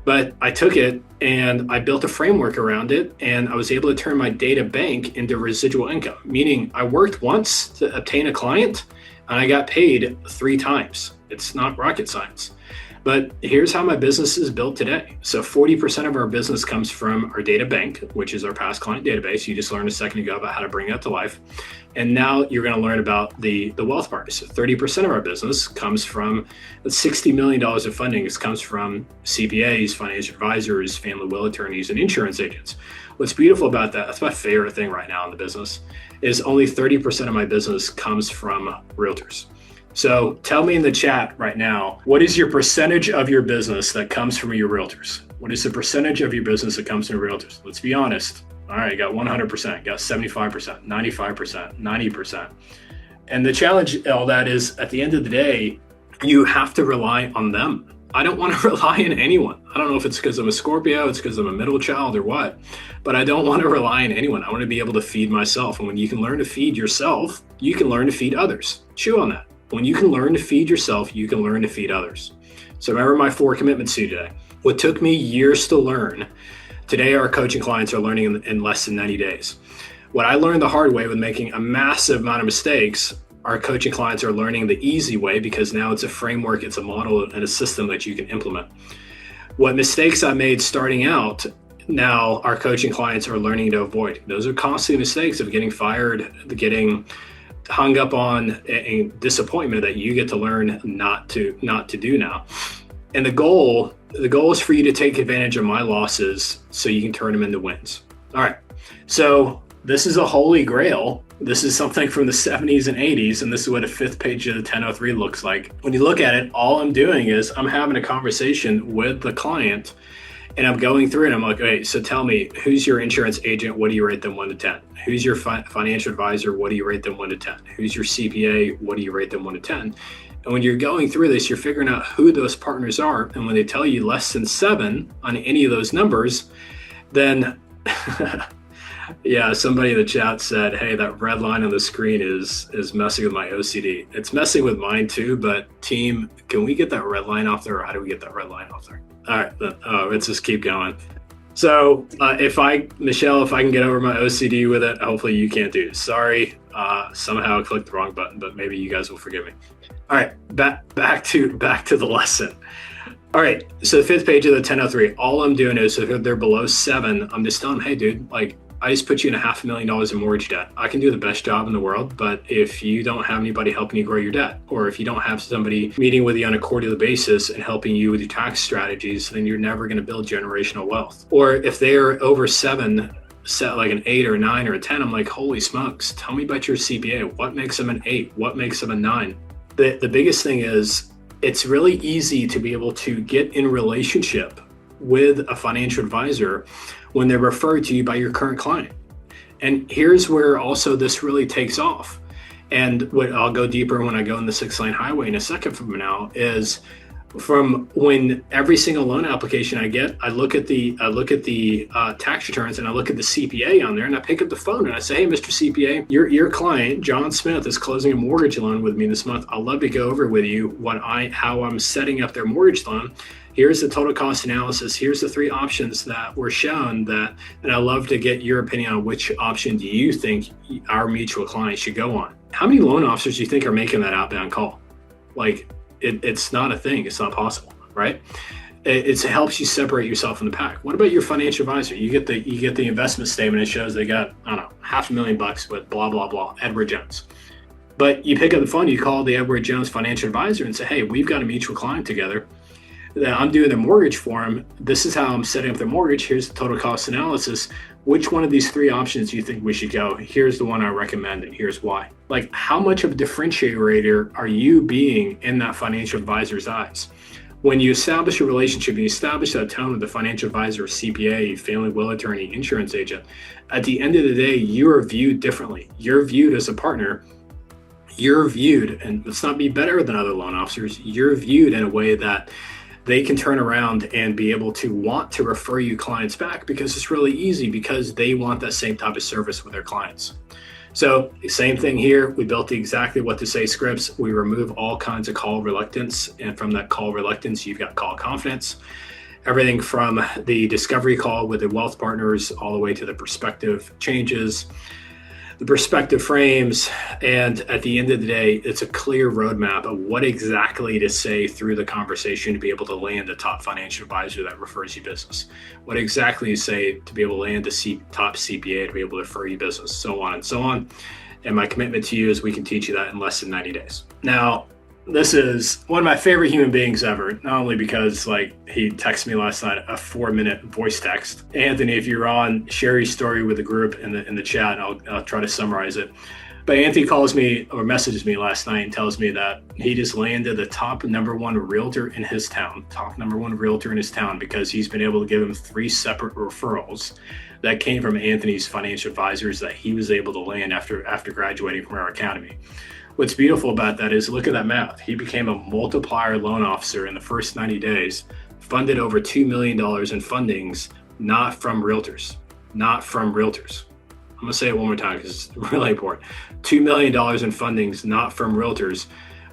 [SPEAKER 1] But I took it and I built a framework around it, and I was able to turn my data bank into residual income, meaning I worked once to obtain a client and I got paid 3 times. It's not rocket science. But here's how my business is built today. So 40% of our business comes from our data bank, which is our past client database. You just learned a second ago about how to bring that to life. And now you're going to learn about the wealth part. So 30% of our business comes from $60 million of funding. It comes from CPAs, financial advisors, family will attorneys, and insurance agents. What's beautiful about that, that's my favorite thing right now in the business, is only 30% of my business comes from realtors. So tell me in the chat right now, what is your percentage of your business that comes from your realtors? What is the percentage of your business that comes from realtors? Let's be honest. All right, you got 100%, you got 75%, 95%, 90%. And the challenge in all that is, at the end of the day, you have to rely on them. I don't want to rely on anyone. I don't know if it's because I'm a Scorpio, it's because I'm a middle child or what, but I don't want to rely on anyone. I want to be able to feed myself. And when you can learn to feed yourself, you can learn to feed others. Chew on that. When you can learn to feed yourself, you can learn to feed others. So remember my 4 commitments to you today. What took me years to learn, today our coaching clients are learning in less than 90 days. What I learned the hard way with making a massive amount of mistakes, our coaching clients are learning the easy way, because now it's a framework, it's a model, and a system that you can implement. What mistakes I made starting out, now our coaching clients are learning to avoid. Those are costly mistakes of getting fired, getting hung up on, a disappointment that you get to learn not to do now. And the goal is for you to take advantage of my losses so you can turn them into wins. All right. So this is a holy grail. This is something from the 70s and 80s, and this is what a 5th page of the 1003 looks like. When you look at it, all I'm doing is I'm having a conversation with the client, and I'm going through it. I'm like, okay, so tell me, who's your insurance agent? What do you rate them 1 to 10? Who's your financial advisor? What do you rate them 1 to 10? Who's your CPA? What do you rate them 1 to 10? And when you're going through this, you're figuring out who those partners are. And when they tell you less than 7 on any of those numbers, then yeah, somebody in the chat said, hey, that red line on the screen is messing with my OCD. It's messing with mine too, but team, can we get that red line off there, or how do we get that red line off there? All right, let's just keep going. So Michelle, if I can get over my OCD with it, hopefully you can't do. Sorry, somehow I clicked the wrong button, but maybe you guys will forgive me. All right, back to the lesson. All right, so the 5th page of the 1003, all I'm doing is if they're below 7, I'm just telling them, hey dude, like, I just put you in $500,000 in mortgage debt. I can do the best job in the world, but if you don't have anybody helping you grow your debt, or if you don't have somebody meeting with you on a quarterly basis and helping you with your tax strategies, then you're never going to build generational wealth. Or if they're over 7, set like an 8 or a 9 or a 10, I'm like, holy smokes, tell me about your CPA. What makes them an 8? What makes them a 9? The biggest thing is, it's really easy to be able to get in relationship with a financial advisor when they're referred to you by your current client. And here's where also this really takes off. And what I'll go deeper when I go in the 6-lane highway in a second from now is, from when every single loan application I get, I look at the tax returns, and I look at the CPA on there, and I pick up the phone and I say, hey, Mr. CPA, your client, John Smith, is closing a mortgage loan with me this month. I'd love to go over with you how I'm setting up their mortgage loan. Here's the total cost analysis. Here's the 3 options that were shown, and I'd love to get your opinion on which option do you think our mutual client should go on. How many loan officers do you think are making that outbound call? Like, it's not a thing. It's not possible, right? It helps you separate yourself from the pack. What about your financial advisor? You get the investment statement. It shows they got, I don't know, $500,000 with blah, blah, blah, Edward Jones. But you pick up the phone, you call the Edward Jones financial advisor and say, hey, we've got a mutual client together. I'm doing the mortgage for him. This is how I'm setting up the mortgage. Here's the total cost analysis. Which one of these 3 options do you think we should go? Here's the one I recommend, and here's why. Like, how much of a differentiator are you being in that financial advisor's eyes? When you establish a relationship, you establish that tone with the financial advisor, CPA, family will attorney, insurance agent, at the end of the day, you are viewed differently. You're viewed as a partner. You're viewed, and let's not be better than other loan officers, you're viewed in a way that they can turn around and be able to want to refer you clients back, because it's really easy, because they want that same type of service with their clients. So same thing here. We built exactly what to say scripts. We remove all kinds of call reluctance. And from that call reluctance, you've got call confidence. Everything from the discovery call with the wealth partners all the way to the perspective changes, the perspective frames, and at the end of the day, it's a clear roadmap of what exactly to say through the conversation to be able to land a top financial advisor that refers you business. What exactly to say to be able to land a top CPA to be able to refer you business, so on and so on. And my commitment to you is we can teach you that in less than 90 days. Now, this is one of my favorite human beings ever, not only because he texted me last night a 4-minute voice text. Anthony, if you're on, share your story with the group in the chat, and I'll try to summarize it. But Anthony calls me or messages me last night and tells me that he just landed the top #1 realtor in his town, because he's been able to give him 3 separate referrals that came from Anthony's financial advisors that he was able to land after graduating from our academy. what's beautiful about that is look at that math. He became a multiplier loan officer in the first 90 days, funded over $2 million in fundings, not from realtors, not from realtors. I'm gonna say it one more time because it's really important. $2 million in fundings, not from realtors,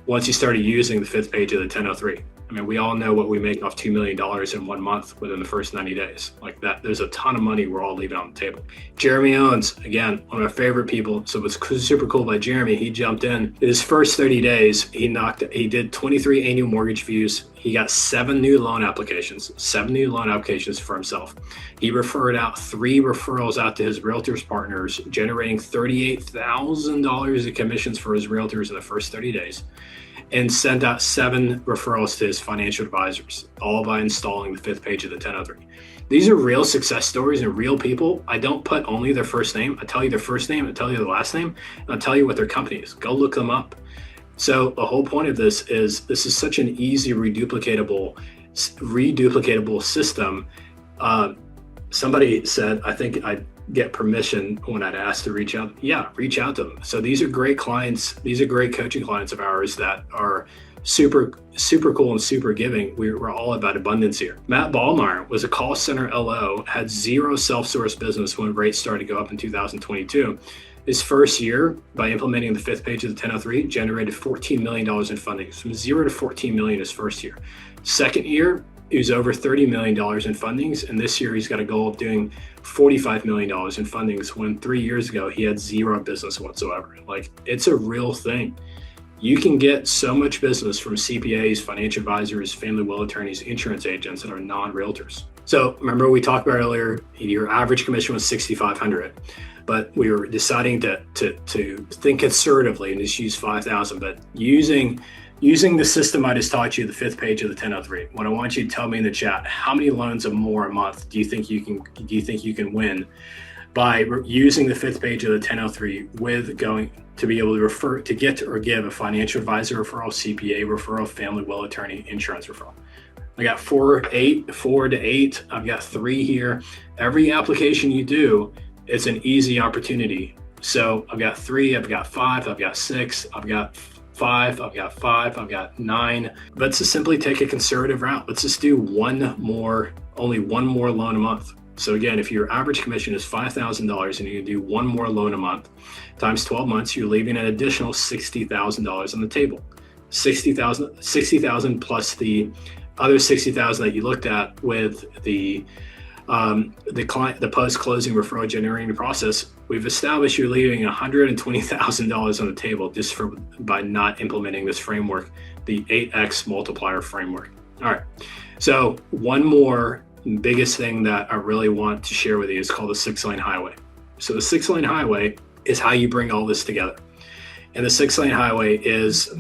[SPEAKER 1] once you started using the 5th page of the 1003. I mean, we all know what we make off $2 million in 1 month within the first 90 days. Like that, there's a ton of money we're all leaving on the table. Jeremy Owens, again, one of my favorite people. So what's super cool by Jeremy, he jumped in. His first 30 days, he did 23 annual mortgage views. He got 7 new loan applications for himself. He referred out 3 referrals out to his realtors partners, generating $38,000 in commissions for his realtors in the first 30 days. And sent out 7 referrals to his financial advisors, all by installing the 5th page of the 1003. These are real success stories and real people. I don't put only their first name. I tell you their first name, I tell you the last name, and I'll tell you what their company is. Go look them up. So the whole point of this is such an easy reduplicatable system. Somebody said, I think I'd get permission when I'd asked to reach out. Yeah, reach out to them. So these are great clients. These are great coaching clients of ours that are super cool and super giving. We're all about abundance here. Matt Ballmeyer was a call center LO, had 0 self-source business when rates started to go up in 2022. His first year, by implementing the 5th page of the 1003, generated $14 million in fundings, from 0 to 14 million his first year. Second year, he was over $30 million in fundings, and this year he's got a goal of doing $45 million in fundings, when 3 years ago he had 0 business whatsoever. Like, it's a real thing. You can get so much business from CPAs, financial advisors, family will attorneys, insurance agents that are non-realtors. So remember we talked about earlier, your average commission was $6,500, but we were deciding to think conservatively and just use 5,000, but using the system I just taught you, the 5th page of the 1003. What I want you to tell me in the chat, how many loans or more a month do you think you can win by using the 5th page of the 1003 with going to be able to refer to get or give a financial advisor referral, CPA referral, family will attorney, insurance referral. I got 4 to 8. I've got 3 here. Every application you do, it's an easy opportunity. So I've got 3, I've got 5, I've got 6, I've got 5, I've got 9. Let's just simply take a conservative route. Let's just do only one more loan a month. So again, if your average commission is $5,000 and you do 1 more loan a month, times 12 months, you're leaving an additional $60,000 on the table. 60,000 plus the other 60,000 that you looked at with the post-closing referral generating process. We've established you're leaving $120,000 on the table just by not implementing this framework, the 8X multiplier framework. All right. So one more biggest thing that I really want to share with you is called the 6-lane highway. So the 6-lane highway is how you bring all this together. And the 6-lane highway is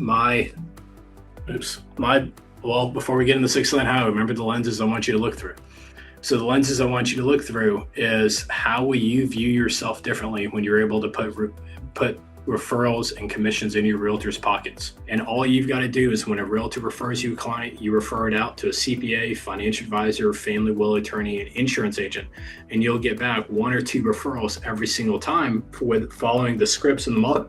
[SPEAKER 1] well, before we get into the 6-lane highway, remember the lenses I want you to look through. So the lenses I want you to look through is how will you view yourself differently when you're able to put referrals and commissions in your realtor's pockets. And all you've got to do is when a realtor refers you a client, you refer it out to a CPA, financial advisor, family will attorney, and insurance agent, and you'll get back 1 or 2 referrals every single time with following the scripts and the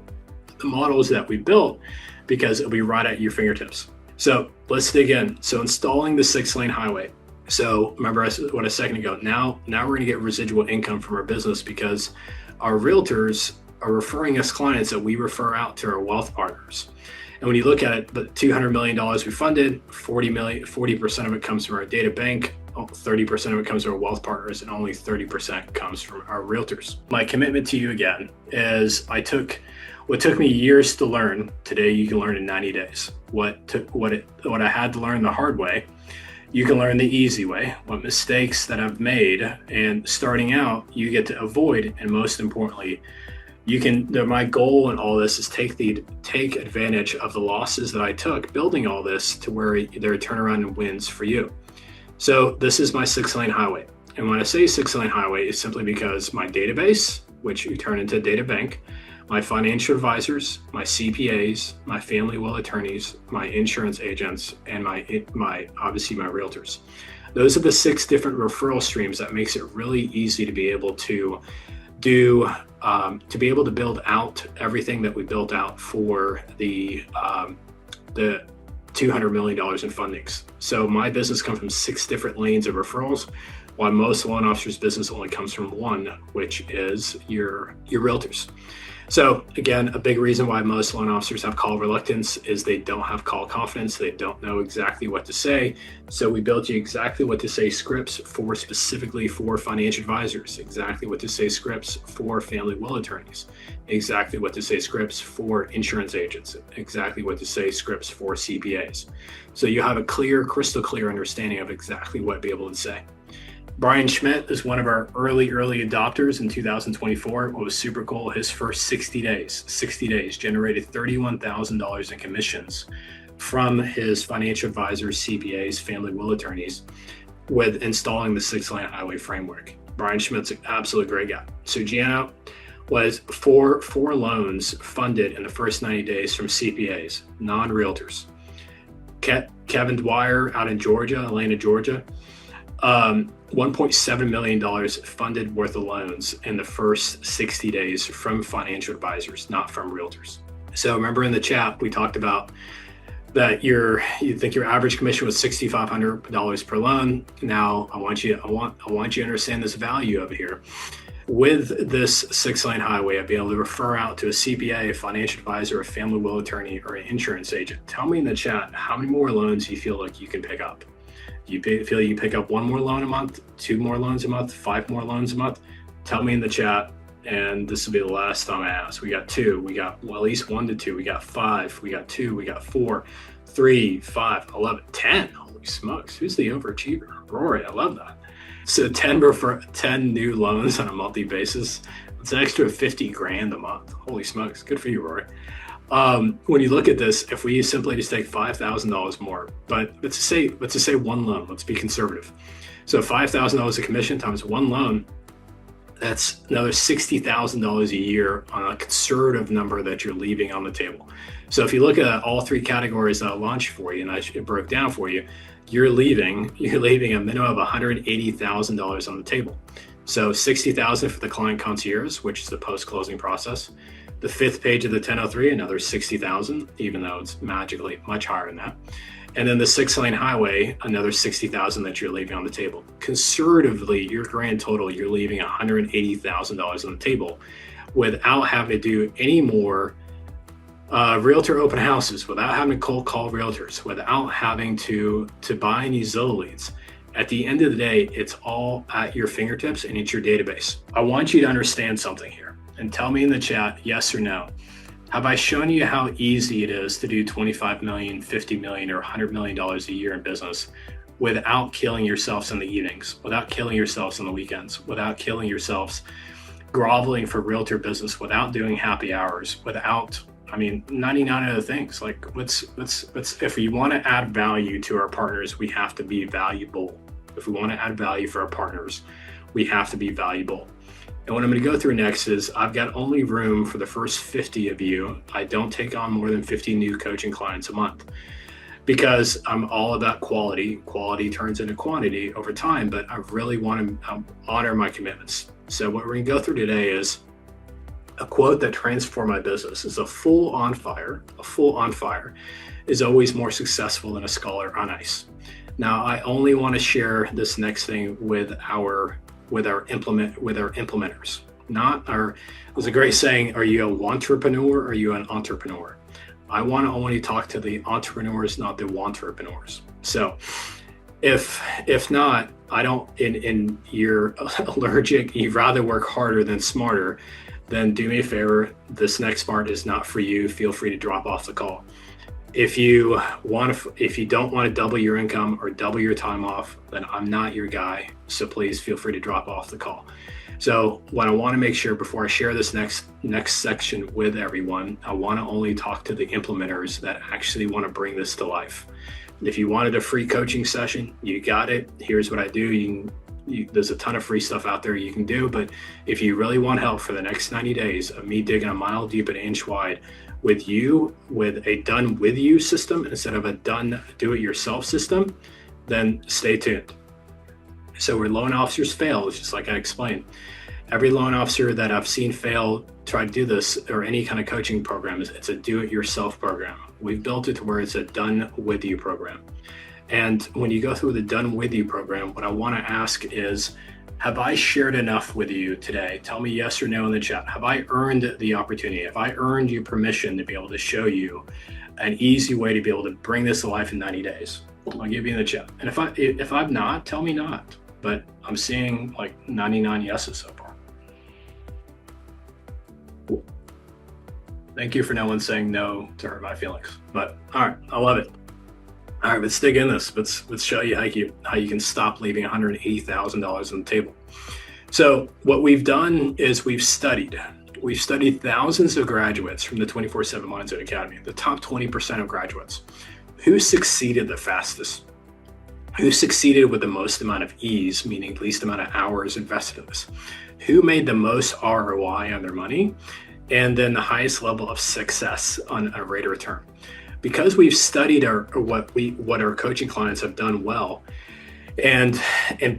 [SPEAKER 1] models that we built, because it'll be right at your fingertips. So let's dig in. So installing the 6-lane highway. So remember what a second ago, now we're going to get residual income from our business because our realtors are referring us clients that we refer out to our wealth partners. And when you look at it, the $200 million we funded, 40% of it comes from our data bank, 30% of it comes from our wealth partners, and only 30% comes from our realtors. My commitment to you again is what took me years to learn, today you can learn in 90 days. What I had to learn the hard way, you can learn the easy way. What mistakes that I've made and starting out, you get to avoid, and most importantly, my goal in all this is take advantage of the losses that I took building all this to where there are turnaround and wins for you. So this is my 6-lane highway. And when I say 6-lane highway, it's simply because my database, which you turn into a data bank, my financial advisors, my CPAs, my family will attorneys, my insurance agents, and my realtors. Those are the 6 different referral streams that makes it really easy to be able to do to be able to build out everything that we built out for the $200 million in fundings. So my business comes from 6 different lanes of referrals, while most loan officers' business only comes from one, which is your realtors. So again, a big reason why most loan officers have call reluctance is they don't have call confidence. They don't know exactly what to say. So we built you exactly what to say scripts for specifically for financial advisors, exactly what to say scripts for family will attorneys, exactly what to say scripts for insurance agents, exactly what to say scripts for CPAs. So you have a clear, crystal clear understanding of exactly what to be able to say. Brian Schmidt is one of our early adopters in 2024. What was super cool, his first 60 days generated $31,000 in commissions from his financial advisors, CPAs, family will attorneys with installing the 6-lane highway framework. Brian Schmidt's an absolute great guy. So Gianno was four loans funded in the first 90 days from CPAs, non-realtors. Kevin Dwyer out in Georgia, Atlanta, Georgia, $1.7 million funded worth of loans in the first 60 days from financial advisors, not from realtors. So remember in the chat, we talked about that you think your average commission was $6,500 per loan. Now I want you to understand this value over here. With this 6-lane highway, I'd be able to refer out to a CPA, a financial advisor, a family will attorney, or an insurance agent. Tell me in the chat, how many more loans you feel like you can pick up? You feel you pick up 1 more loan a month, 2 more loans a month, 5 more loans a month? Tell me in the chat, and this will be the last time I ask. We got 2, we got at least 1 to 2, we got 5, we got 2, we got 4, 3, 5, 11, 10. Holy smokes, who's the overachiever? Rory, I love that. So 10 new loans on a monthly basis. It's an extra 50 grand a month. Holy smokes, good for you, Rory. When you look at this, if we simply just take $5,000 more, but let's just say 1 loan, let's be conservative. So $5,000 a commission times 1 loan, that's another $60,000 a year on a conservative number that you're leaving on the table. So if you look at all 3 categories that I launched for you and I broke down for you, you're leaving a minimum of $180,000 on the table. So $60,000 for the client concierge, which is the post-closing process. The 5th page of the 1003, another $60,000, even though it's magically much higher than that. And then the 6-lane highway, another $60,000 that you're leaving on the table. Conservatively, your grand total, you're leaving $180,000 on the table without having to do any more realtor open houses, without having to cold call realtors, without having to buy any Zillow leads. At the end of the day, it's all at your fingertips and it's your database. I want you to understand something here and tell me in the chat, yes or no. Have I shown you how easy it is to do 25 million, 50 million, or $100 million a year in business without killing yourselves in the evenings, without killing yourselves on the weekends, without killing yourselves groveling for realtor business, without doing happy hours, without 99 other things? Like let's if we want to add value to our partners, we have to be valuable. If we want to add value for our partners, we have to be valuable. And what I'm going to go through next is I've got only room for the first 50 of you. I don't take on more than 50 new coaching clients a month because I'm all about quality. Quality turns into quantity over time, but I really want to honor my commitments. So what we're going to go through today is a quote that transformed my business. Is a fool on fire is always more successful than a scholar on ice. Now, I only want to share this next thing with our implementers. There's a great saying, are you a wantrepreneur or are you an entrepreneur? I want to only talk to the entrepreneurs, not the wantrepreneurs. So if not, I don't, and you're allergic, you'd rather work harder than smarter, then do me a favor. This next part is not for you. Feel free to drop off the call. If you don't want to double your income or double your time off, then I'm not your guy. So please feel free to drop off the call. So what I want to make sure before I share this next section with everyone, I want to only talk to the implementers that actually want to bring this to life. If you wanted a free coaching session, you got it. Here's what I do. There's a ton of free stuff out there you can do, but if you really want help for the next 90 days of me digging a mile deep and an inch wide with you, with a done with you system instead of a done do it yourself system, then stay tuned. So where loan officers fail, it's just like I explained. Every loan officer that I've seen fail try to do this or any kind of coaching program it's a do-it-yourself program. We've built it to where it's a done-with-you program. And when you go through the done-with-you program, what I want to ask is, have I shared enough with you today? Tell me yes or no in the chat. Have I earned the opportunity? Have I earned you permission to be able to show you an easy way to be able to bring this to life in 90 days? I'll give you in the chat. And if I've not, tell me not. But I'm seeing like 99 yeses so far. Thank you for no one saying no to hurt my feelings. But all right, I love it. All right, let's dig in this. Let's show you how you can stop leaving $180,000 on the table. So what we've done is we've studied thousands of graduates from the 24/7 Mindset Academy, the top 20% of graduates. Who succeeded the fastest? Who succeeded with the most amount of ease, meaning least amount of hours invested in this? Who made the most ROI on their money? And then the highest level of success on a rate of return. Because we've studied what our coaching clients have done well and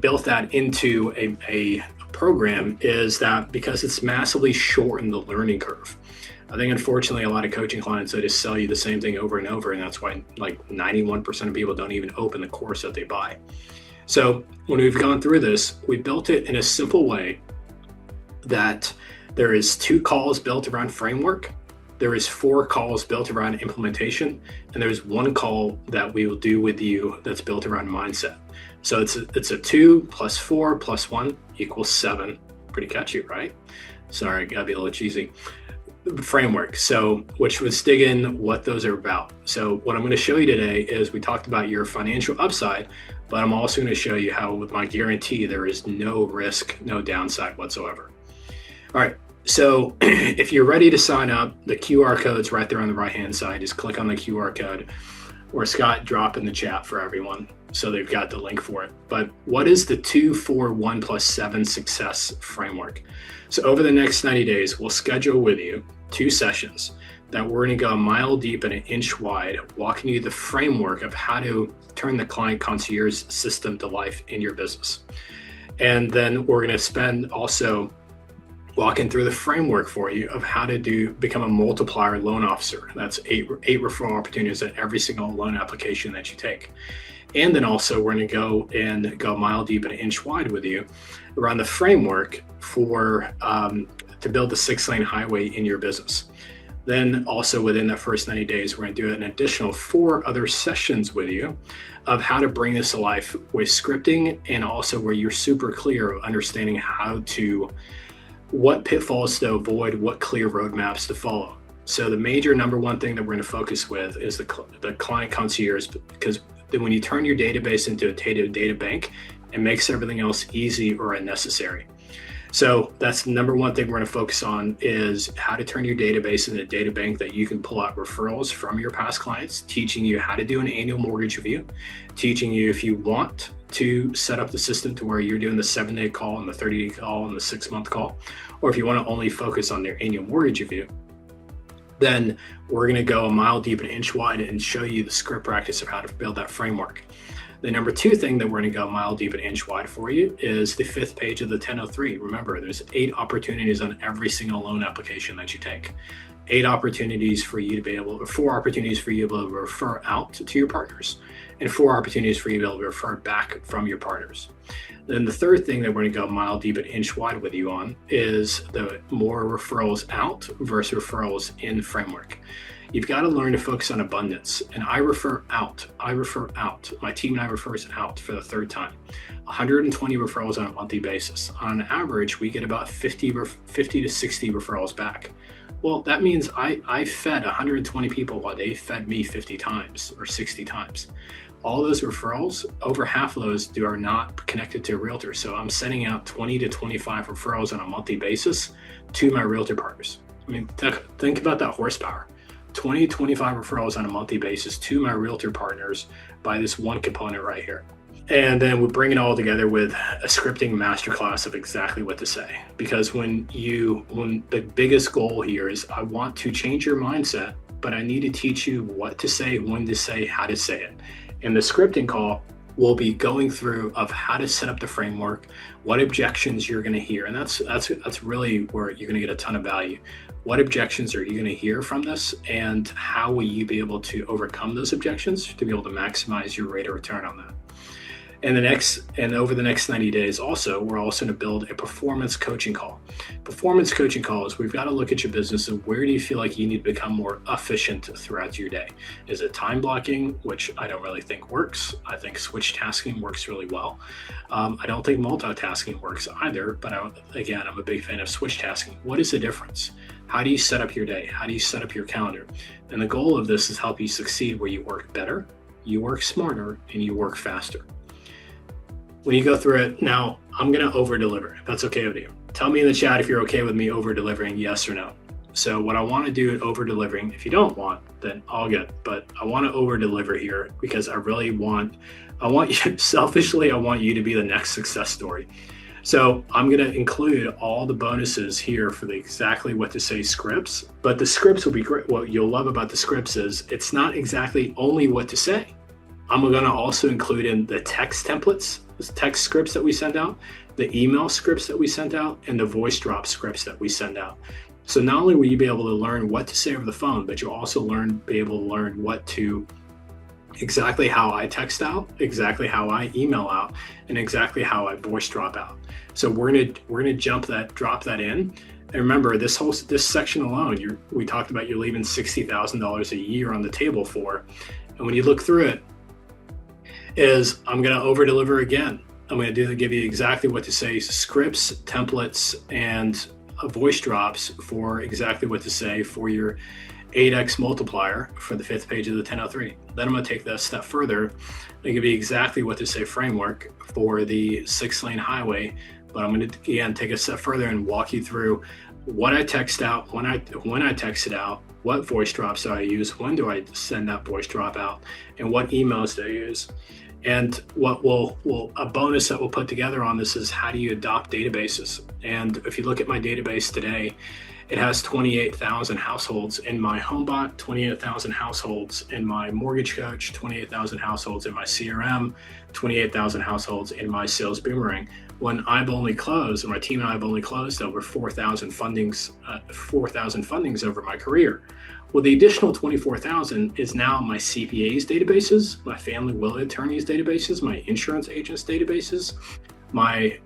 [SPEAKER 1] built that into a program, is that because it's massively shortened the learning curve. I think unfortunately a lot of coaching clients, they just sell you the same thing over and over, and that's why like 91% of people don't even open the course that they buy. So when we've gone through this, we built it in a simple way that there is 2 calls built around framework, there is 4 calls built around implementation, and there's 1 call that we will do with you that's built around mindset. So it's a 2 plus 4 plus 1 equals 7. Pretty catchy, right? Sorry, gotta be a little cheesy. Framework. So which was dig in what those are about. So what I'm going to show you today is, we talked about your financial upside, but I'm also going to show you how with my guarantee there is no risk, no downside whatsoever. All right. So if you're ready to sign up, the QR code's right there on the right hand side. Just click on the QR code, or Scott drop in the chat for everyone so they've got the link for it. But what is the 2, 4, 1 plus 7 success framework? So over the next 90 days, we'll schedule with you 2 sessions that we're going to go a mile deep and an inch wide, walking you the framework of how to turn the client concierge system to life in your business. And then we're going to spend also walking through the framework for you of how to become a multiplier loan officer. That's eight referral opportunities at every single loan application that you take. And then also we're going to go a mile deep and an inch wide with you around the framework for to build the 6-lane highway in your business. Then also within the first 90 days, we're going to do an additional 4 other sessions with you of how to bring this to life with scripting, and also where you're super clear of understanding what pitfalls to avoid, what clear roadmaps to follow. So the major number one thing that we're going to focus with is the client concierge, because then when you turn your database into a data bank, it makes everything else easy or unnecessary. So that's the number one thing we're going to focus on, is how to turn your database into a data bank that you can pull out referrals from your past clients, teaching you how to do an annual mortgage review, teaching you if you want to set up the system to where you're doing the 7-day call and the 30-day call and the 6-month call, or if you want to only focus on their annual mortgage review. Then we're going to go a mile deep and an inch wide and show you the script practice of how to build that framework. The number 2 thing that we're going to go a mile deep and an inch wide for you is the 5th page of the 1003. Remember, there's 8 opportunities on every single loan application that you take. 4 opportunities for you to be able to refer out to your partners, and 4 opportunities for you to be able to refer back from your partners. Then the 3rd thing that we're going to go a mile deep and inch wide with you on is the more referrals out versus referrals in framework. You've got to learn to focus on abundance. And I refer out. My team and I refers out for the 3rd time. 120 referrals on a monthly basis. On average, we get about 50 to 60 referrals back. Well, that means I fed 120 people while they fed me 50 times or 60 times. All those referrals, over half of those are not connected to a realtor. So I'm sending out 20 to 25 referrals on a monthly basis to my realtor partners. I mean, think about that horsepower. 20 to 25 referrals on a monthly basis to my realtor partners by this one component right here. And then we bring it all together with a scripting masterclass of exactly what to say. Because when the biggest goal here is, I want to change your mindset, but I need to teach you what to say, when to say, how to say it. In the scripting call, we'll be going through of how to set up the framework, what objections you're going to hear. And that's really where you're going to get a ton of value. What objections are you going to hear from this, and how will you be able to overcome those objections to be able to maximize your rate of return on that? And over the next 90 days also, we're also going to build a performance coaching call. Performance coaching calls, we've got to look at your business and where do you feel like you need to become more efficient throughout your day? Is it time blocking, which I don't really think works. I think switch tasking works really well. I don't think multitasking works either, but I'm a big fan of switch tasking. What is the difference? How do you set up your day? How do you set up your calendar? And the goal of this is help you succeed where you work better, you work smarter, and you work faster. When you go through it, now I'm going to over deliver. If that's okay with you. Tell me in the chat if you're okay with me over delivering, yes or no. So what I want to do at over delivering, if you don't want, then all good. But I want to over deliver here because I want you, selfishly, I want you to be the next success story. So I'm going to include all the bonuses here for the exactly what to say scripts, but the scripts will be great. What you'll love about the scripts is it's not exactly only what to say. I'm going to also include in the text templates, the text scripts that we send out, the email scripts that we send out, and the voice drop scripts that we send out. So not only will you be able to learn what to say over the phone, but you'll also be able to learn exactly how I text out, exactly how I email out, and exactly how I voice drop out. So we're gonna drop that in. And remember, this section alone, we talked about you're leaving $60,000 a year on the table for. And when you look through it, I'm going to over deliver again. I'm going to give you exactly what to say scripts, templates, and voice drops for exactly what to say for your 8x multiplier for the 5th page of the 1003. Then I'm going to take that a step further and give you exactly what to say framework for the 6-lane highway. But I'm going to again take a step further and walk you through what I text out, when I text it out, what voice drops do I use, when do I send that voice drop out, and what emails do I use. And what a bonus that we'll put together on this is how do you adopt databases. And if you look at my database today, it has 28,000 households in my HomeBot, 28,000 households in my Mortgage Coach, 28,000 households in my CRM, 28,000 households in my Sales Boomerang. When I've only closed, and my team and I have only closed over 4,000 fundings over my career. Well, the additional 24,000 is now my CPA's databases, my family will attorneys databases, my insurance agents databases, my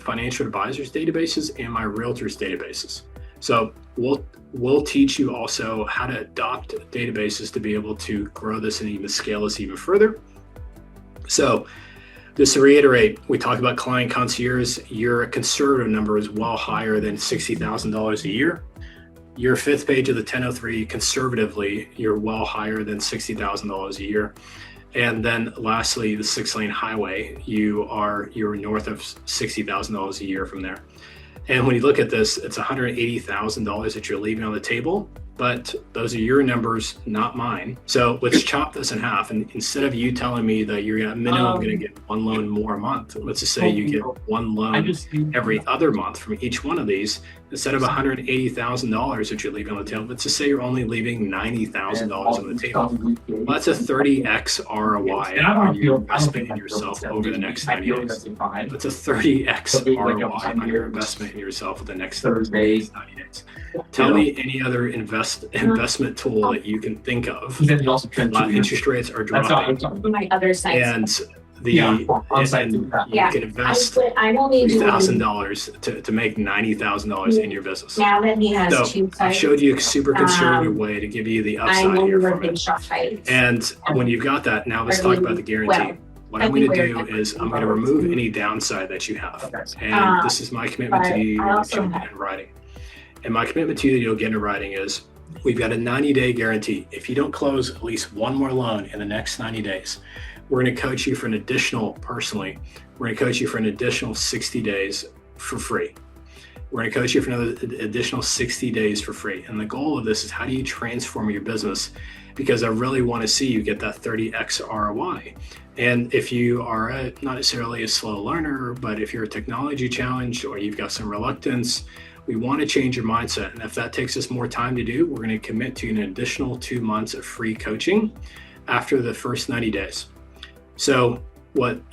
[SPEAKER 1] financial advisors databases, and my realtors databases. So we'll teach you also how to adopt databases to be able to grow this and even scale this even further. So just to reiterate, we talked about client concierge. Your conservative number is well higher than $60,000 a year. Your 5th page of the 1003, conservatively, you're well higher than $60,000 a year. And then lastly, the 6-lane highway, you're north of $60,000 a year from there. And when you look at this, it's $180,000 that you're leaving on the table, but those are your numbers, not mine. So let's chop this in half. And instead of you telling me that you're minimum going to get one loan more a month, let's just say you get one loan every other month from each one of these. Instead of $180,000 that you're leaving on the table, let's just say you're only leaving $90,000 on the table. Well, that's a 30x ROI on your investment in yourself over the next 90 days. That's a 30x ROI on your investment in yourself for the next 90 days. Tell me any other investment tool that you can think of. Interest rates are dropping.
[SPEAKER 2] My other side.
[SPEAKER 1] And you can invest $3,000 to make $90,000 in your business.
[SPEAKER 2] Now that he has two
[SPEAKER 1] I showed you a super conservative way to give you the upside here from it. And when you've got that, now let's talk about the guarantee. What I'm going to do is I'm going to remove any downside that you have. And this is my commitment to you in writing. And my commitment to you that you'll get in writing is we've got a 90-day guarantee. If you don't close at least one more loan in the next 90 days, we're going to coach you for an additional 60 days for free. We're going to coach you for another additional 60 days for free. And the goal of this is how do you transform your business? Because I really want to see you get that 30x ROI. And if you are not necessarily a slow learner, but if you're a technology challenged or you've got some reluctance, we want to change your mindset. And if that takes us more time to do, we're going to commit to an additional 2 months of free coaching after the first 90 days. So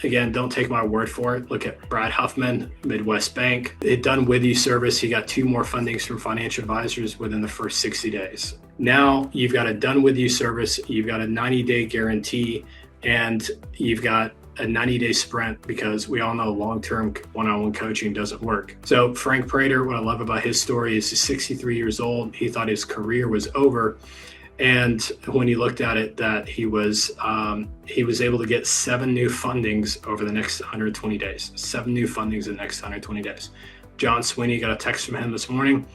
[SPEAKER 1] Again, don't take my word for it. Look at Brad Huffman, Midwest Bank. It done with you service. He got 2 more fundings from financial advisors within the first 60 days. Now you've got a done with you service. You've got a 90-day guarantee, and you've got a 90-day sprint, because we all know long-term one-on-one coaching doesn't work. So Frank Prater, what I love about his story is he's 63 years old. He thought his career was over. And when he looked at it, that he was able to get 7 new fundings over the next 120 days. 7 new fundings in the next 120 days. John Sweeney, got a text from him this morning.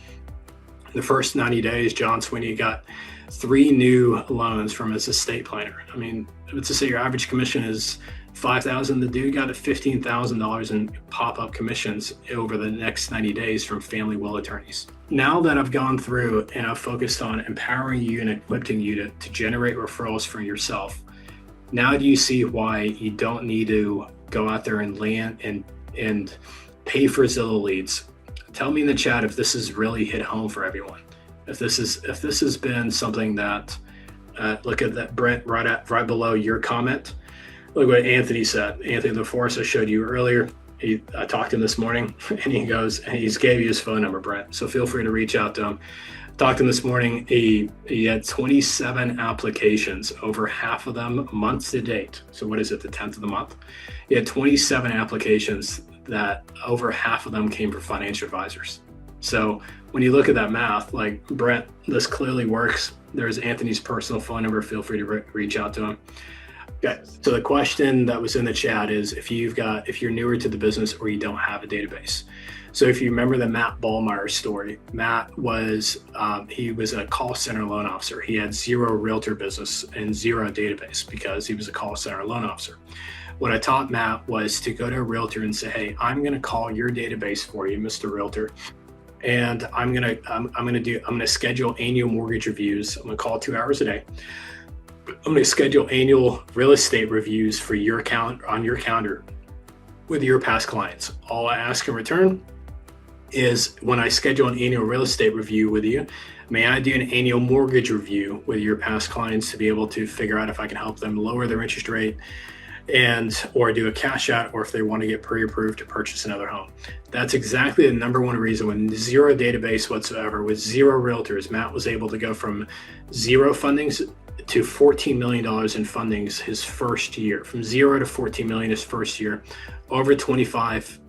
[SPEAKER 1] The first 90 days, John Sweeney got 3 new loans from his estate planner. I mean, let's just say your average commission is $5,000. The dude got $15,000 in pop-up commissions over the next 90 days from family will attorneys. Now that I've gone through and I've focused on empowering you and equipping you to generate referrals for yourself, now do you see why you don't need to go out there and land and pay for Zillow leads? Tell me in the chat if this has really hit home for everyone. If this has been something that, look at that, Brent, right below your comment. Look what Anthony said. Anthony LaForce, I showed you earlier. I talked to him this morning, and he's gave you his phone number, Brent. So feel free to reach out to him. Talked to him this morning. He had 27 applications, over half of them months to date. So what is it, the 10th of the month? He had 27 applications that over half of them came from financial advisors. So when you look at that math, like, Brent, this clearly works. There's Anthony's personal phone number. Feel free to reach out to him. Okay, so the question that was in the chat is if you're newer to the business or you don't have a database. So if you remember the Matt Ballmeyer story, Matt was he was a call center loan officer. He had 0 realtor business and 0 database because he was a call center loan officer. What I taught Matt was to go to a realtor and say, hey, I'm going to call your database for you, Mr. Realtor. And I'm going to schedule annual mortgage reviews. I'm going to call 2 hours a day. I'm going to schedule annual real estate reviews for your account on your calendar with your past clients. All I ask in return is, when I schedule an annual real estate review with you, may I do an annual mortgage review with your past clients to be able to figure out if I can help them lower their interest rate or do a cash out, or if they want to get pre-approved to purchase another home. That's exactly the number one reason. When 0 database whatsoever, with 0 realtors, Matt was able to go from 0 fundings to $14 million in fundings his first year. From 0 to 14 million his first year, over 25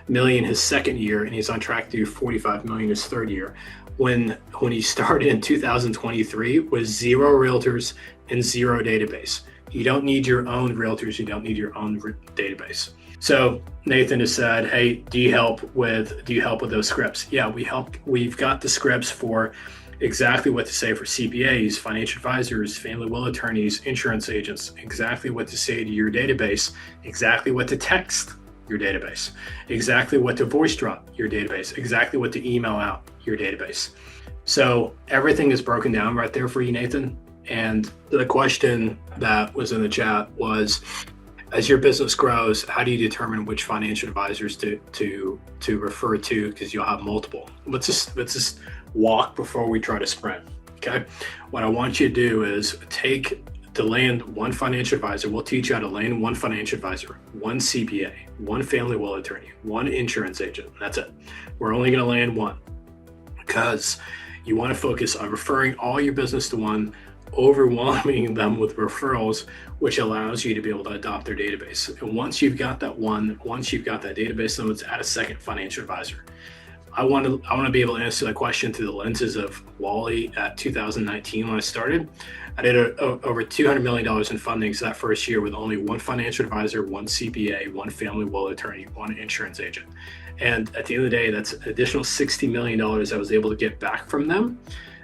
[SPEAKER 1] million his second year, and he's on track to do 45 million his third year. When he started in 2023 with 0 realtors and 0 database. You don't need your own realtors, you don't need your own database. So Nathan has said, hey, do you help with those scripts? Yeah, we help. We've got the scripts for exactly what to say for CPAs, financial advisors, family will attorneys, insurance agents, exactly what to say to your database, exactly what to text your database, exactly what to voice drop your database, exactly what to email out your database. So everything is broken down right there for you, Nathan. And the question that was in the chat was, as your business grows, how do you determine which financial advisors to refer to? Because you'll have multiple. Let's just walk before we try to sprint. Okay. What I want you to do is to land one financial advisor. We'll teach you how to land one financial advisor, one CPA, one family will attorney, one insurance agent. That's it. We're only going to land one, because you want to focus on referring all your business to one, overwhelming them with referrals, which allows you to be able to adopt their database. And once you've got that database, then let's add a second financial advisor. I want to be able to answer that question through the lenses of Wally at 2019 when I started. I did over $200 million in fundings that first year with only one financial advisor, one CPA, one family will attorney, one insurance agent. And at the end of the day, that's an additional $60 million I was able to get back from them,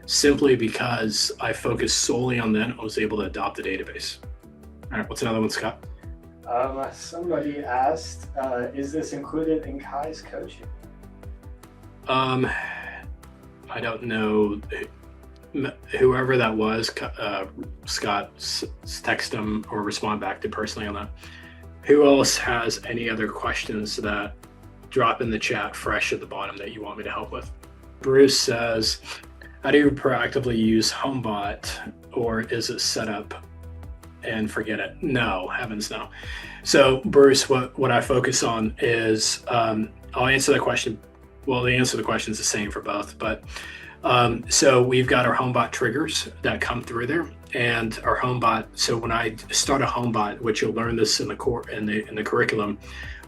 [SPEAKER 1] simply because I focused solely on them. I was able to adopt the database. All right, what's another one, Scott?
[SPEAKER 3] Somebody asked, is this included in Kai's coaching?
[SPEAKER 1] I don't know. Whoever that was, Scott, text them or respond back to personally on that. Who else has any other questions that drop in the chat fresh at the bottom that you want me to help with? Bruce says, how do you proactively use HomeBot, or is it set up and forget it. No, heavens no. So Bruce, what I focus on is, I'll answer the question. Well, the answer to the question is the same for both, but so we've got our HomeBot triggers that come through there, and our HomeBot. So when I start a HomeBot, which you'll learn this in the curriculum,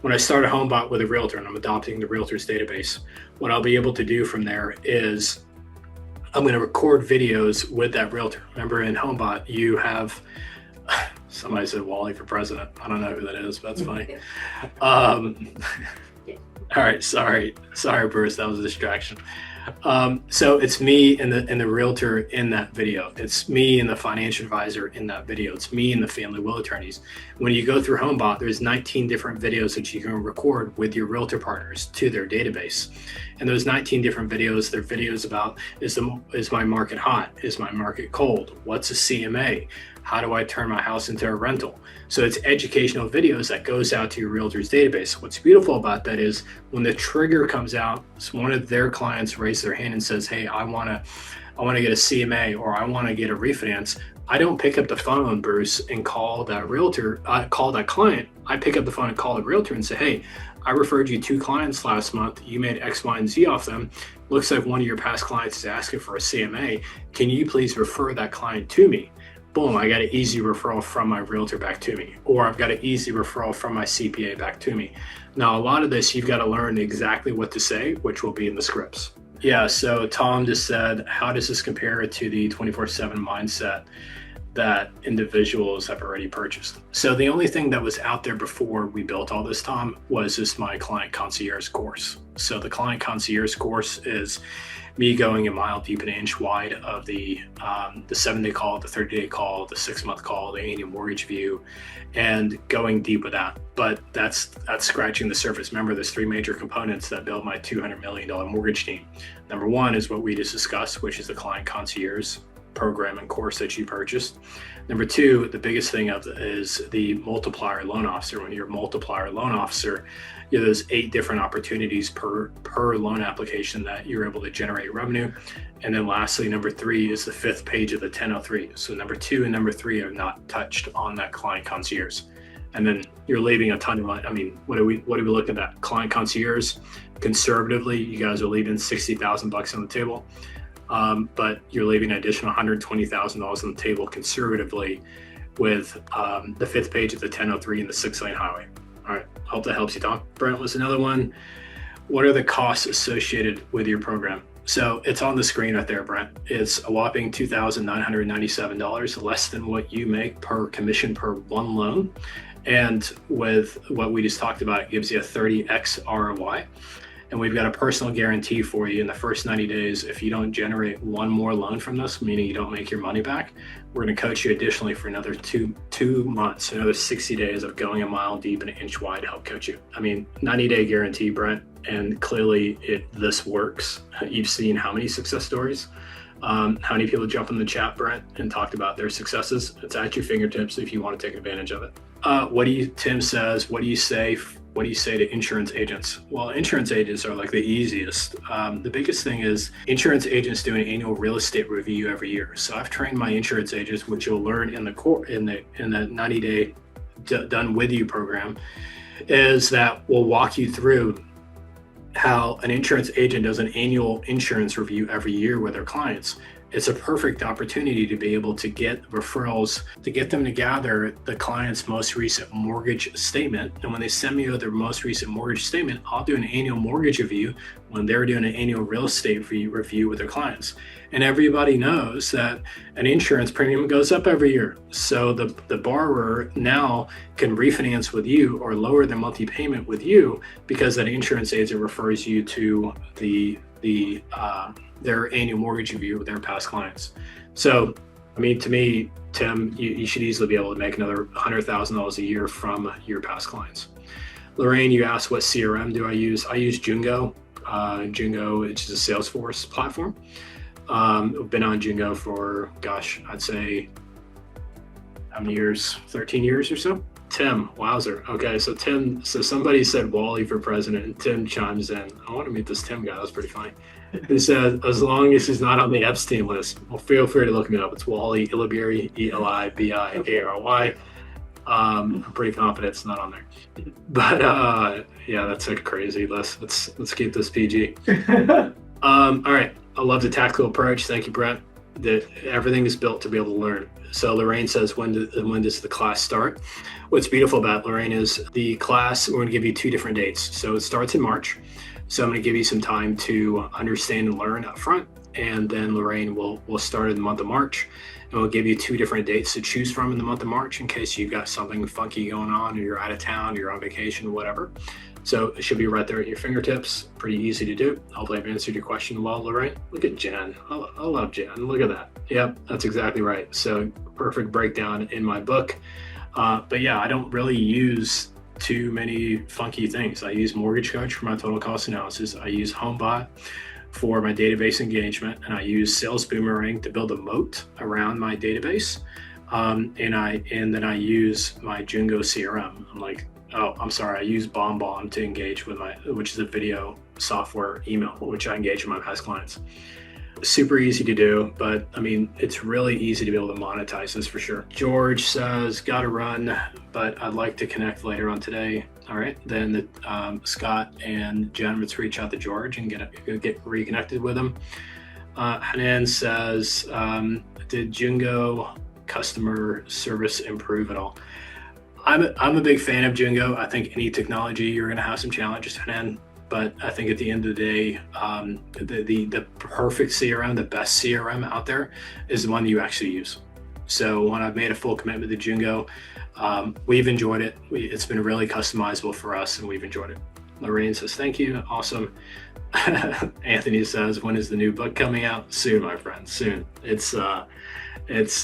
[SPEAKER 1] when I start a HomeBot with a realtor and I'm adopting the realtor's database, what I'll be able to do from there is I'm going to record videos with that realtor. Remember, in HomeBot, you have somebody said Wally for president. I don't know who that is, but that's funny. All right, sorry, Bruce, that was a distraction. So it's me and the realtor in that video. It's me and the financial advisor in that video. It's me and the family will attorneys. When you go through HomeBot, there's 19 different videos that you can record with your realtor partners to their database. And those 19 different videos, they're videos about, is my market hot? Is my market cold? What's a CMA? How do I turn my house into a rental? So it's educational videos that goes out to your realtor's database. What's beautiful about that is when the trigger comes out, so one of their clients raises their hand and says, hey, I want to get a CMA, or I want to get a refinance. I don't pick up the phone, Bruce, and call that realtor, call that client. I pick up the phone and call the realtor and say, hey, I referred you 2 clients last month. You made X, Y, and Z off them. Looks like one of your past clients is asking for a CMA. Can you please refer that client to me? Boom, I got an easy referral from my realtor back to me, or I've got an easy referral from my CPA back to me. Now, a lot of this, you've got to learn exactly what to say, which will be in the scripts. Yeah, so Tom just said, how does this compare to the 24/7 mindset that individuals have already purchased? So the only thing that was out there before we built all this, Tom, was just my client concierge course. So the client concierge course is me going a mile deep and an inch wide of the 7-day call, the 30-day call, the 6-month call, the annual mortgage view, and going deep with that. But that's scratching the surface. Remember, there's 3 major components that build my $200 million mortgage team. Number 1 is what we just discussed, which is the client concierge program and course that you purchased. Number 2, the biggest thing is the multiplier loan officer. When you're a multiplier loan officer, there's 8 different opportunities per loan application that you're able to generate revenue. And then lastly, number 3 is the 5th page of the 1003. So number 2 and number 3 are not touched on that client concierge. And then you're leaving a ton of money. I mean, what are we looking at? Client concierge, conservatively, you guys are leaving $60,000 on the table. But you're leaving an additional $120,000 on the table conservatively with the 5th page of the 1003 and the 6-lane highway. All right, hope that helps you, Tom. Brent was another one. What are the costs associated with your program? So it's on the screen right there, Brent. It's a whopping $2,997, less than what you make per commission per one loan. And with what we just talked about, it gives you a 30x ROI. And we've got a personal guarantee for you in the first 90 days. If you don't generate one more loan from this, meaning you don't make your money back, we're going to coach you additionally for another two months, another 60 days of going a mile deep and an inch wide to help coach you. I mean, 90-day guarantee, Brent, and clearly this works. You've seen how many success stories, how many people jump in the chat, Brent, and talked about their successes. It's at your fingertips if you want to take advantage of it. Tim says, what do you say to insurance agents? Well, insurance agents are like the easiest. The biggest thing is insurance agents do an annual real estate review every year. So I've trained my insurance agents, which you'll learn in the 90-day done with you program, is that we'll walk you through how an insurance agent does an annual insurance review every year with their clients. It's a perfect opportunity to be able to get referrals, to get them to gather the client's most recent mortgage statement. And when they send me their most recent mortgage statement, I'll do an annual mortgage review when they're doing an annual real estate review with their clients. And everybody knows that an insurance premium goes up every year. So the borrower now can refinance with you or lower their monthly payment with you because that insurance agent refers you to their annual mortgage review with their past clients. So, I mean, to me, Tim, you should easily be able to make another $100,000 a year from your past clients. Lorraine, you asked what CRM do I use? I use Jungo. Jungo, which is a Salesforce platform. I've been on Jungo for, I'd say how many years? 13 years or so? Tim, wowzer. Okay, so somebody said Wally for president, and Tim chimes in. I want to meet this Tim guy. That's pretty funny. He said, as long as he's not on the Epstein list, well, feel free to look me up. It's Wally Illibiary, Elibiary. I'm pretty confident it's not on there. But yeah, that's a crazy list. Let's keep this PG. All right. I love the tactical approach. Thank you, Brett. Everything is built to be able to learn. So Lorraine says, when does the class start? What's beautiful about Lorraine is the class, we're going to give you 2 different dates. So it starts in March. So I'm going to give you some time to understand and learn up front. And then Lorraine will start in the month of March. And we'll give you 2 different dates to choose from in the month of March in case you've got something funky going on or you're out of town, you're on vacation, whatever. So it should be right there at your fingertips. Pretty easy to do. Hopefully I've answered your question well, Lorraine. Look at Jen. I love Jen. Look at that. Yep, that's exactly right. So perfect breakdown in my book. But yeah, I don't really use too many funky things. I use Mortgage Coach for my total cost analysis. I use HomeBot for my database engagement, and I use Sales Boomerang to build a moat around my database. And then I use my Jungo CRM. I use BombBomb to engage with which is a video software email, which I engage with my past clients. Super easy to do, but I mean, it's really easy to be able to monetize this for sure. George says, gotta run, but I'd like to connect later on today. All right, then Scott and Jen, let's reach out to George and get reconnected with him. Hanan says, did Jungo customer service improve at all? I'm a big fan of Jungo. I think any technology, you're going to have some challenges, Hanan. But I think at the end of the day, the perfect CRM, the best CRM out there is the one you actually use. So when I've made a full commitment to Jungo, we've enjoyed it. It's been really customizable for us, and we've enjoyed it. Lorraine says, thank you. Awesome. Anthony says, when is the new book coming out? Soon, my friend, soon. It's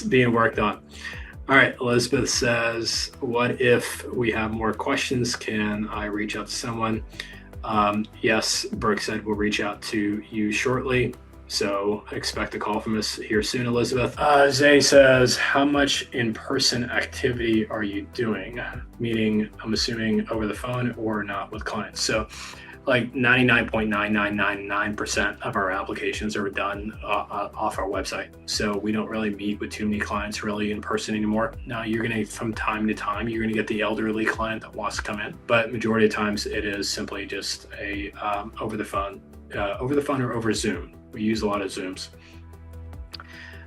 [SPEAKER 1] being worked on. All right, Elizabeth says, what if we have more questions? Can I reach out to someone? Yes, Burke said we'll reach out to you shortly. So expect a call from us here soon, Elizabeth. Zay says, how much in-person activity are you doing? Meaning, I'm assuming over the phone or not with clients. So like 99.9999% of our applications are done off our website. So we don't really meet with too many clients really in person anymore. Now you're gonna, from time to time, you're gonna get the elderly client that wants to come in, but majority of times it is simply just a over the phone or over Zoom. We use a lot of Zooms.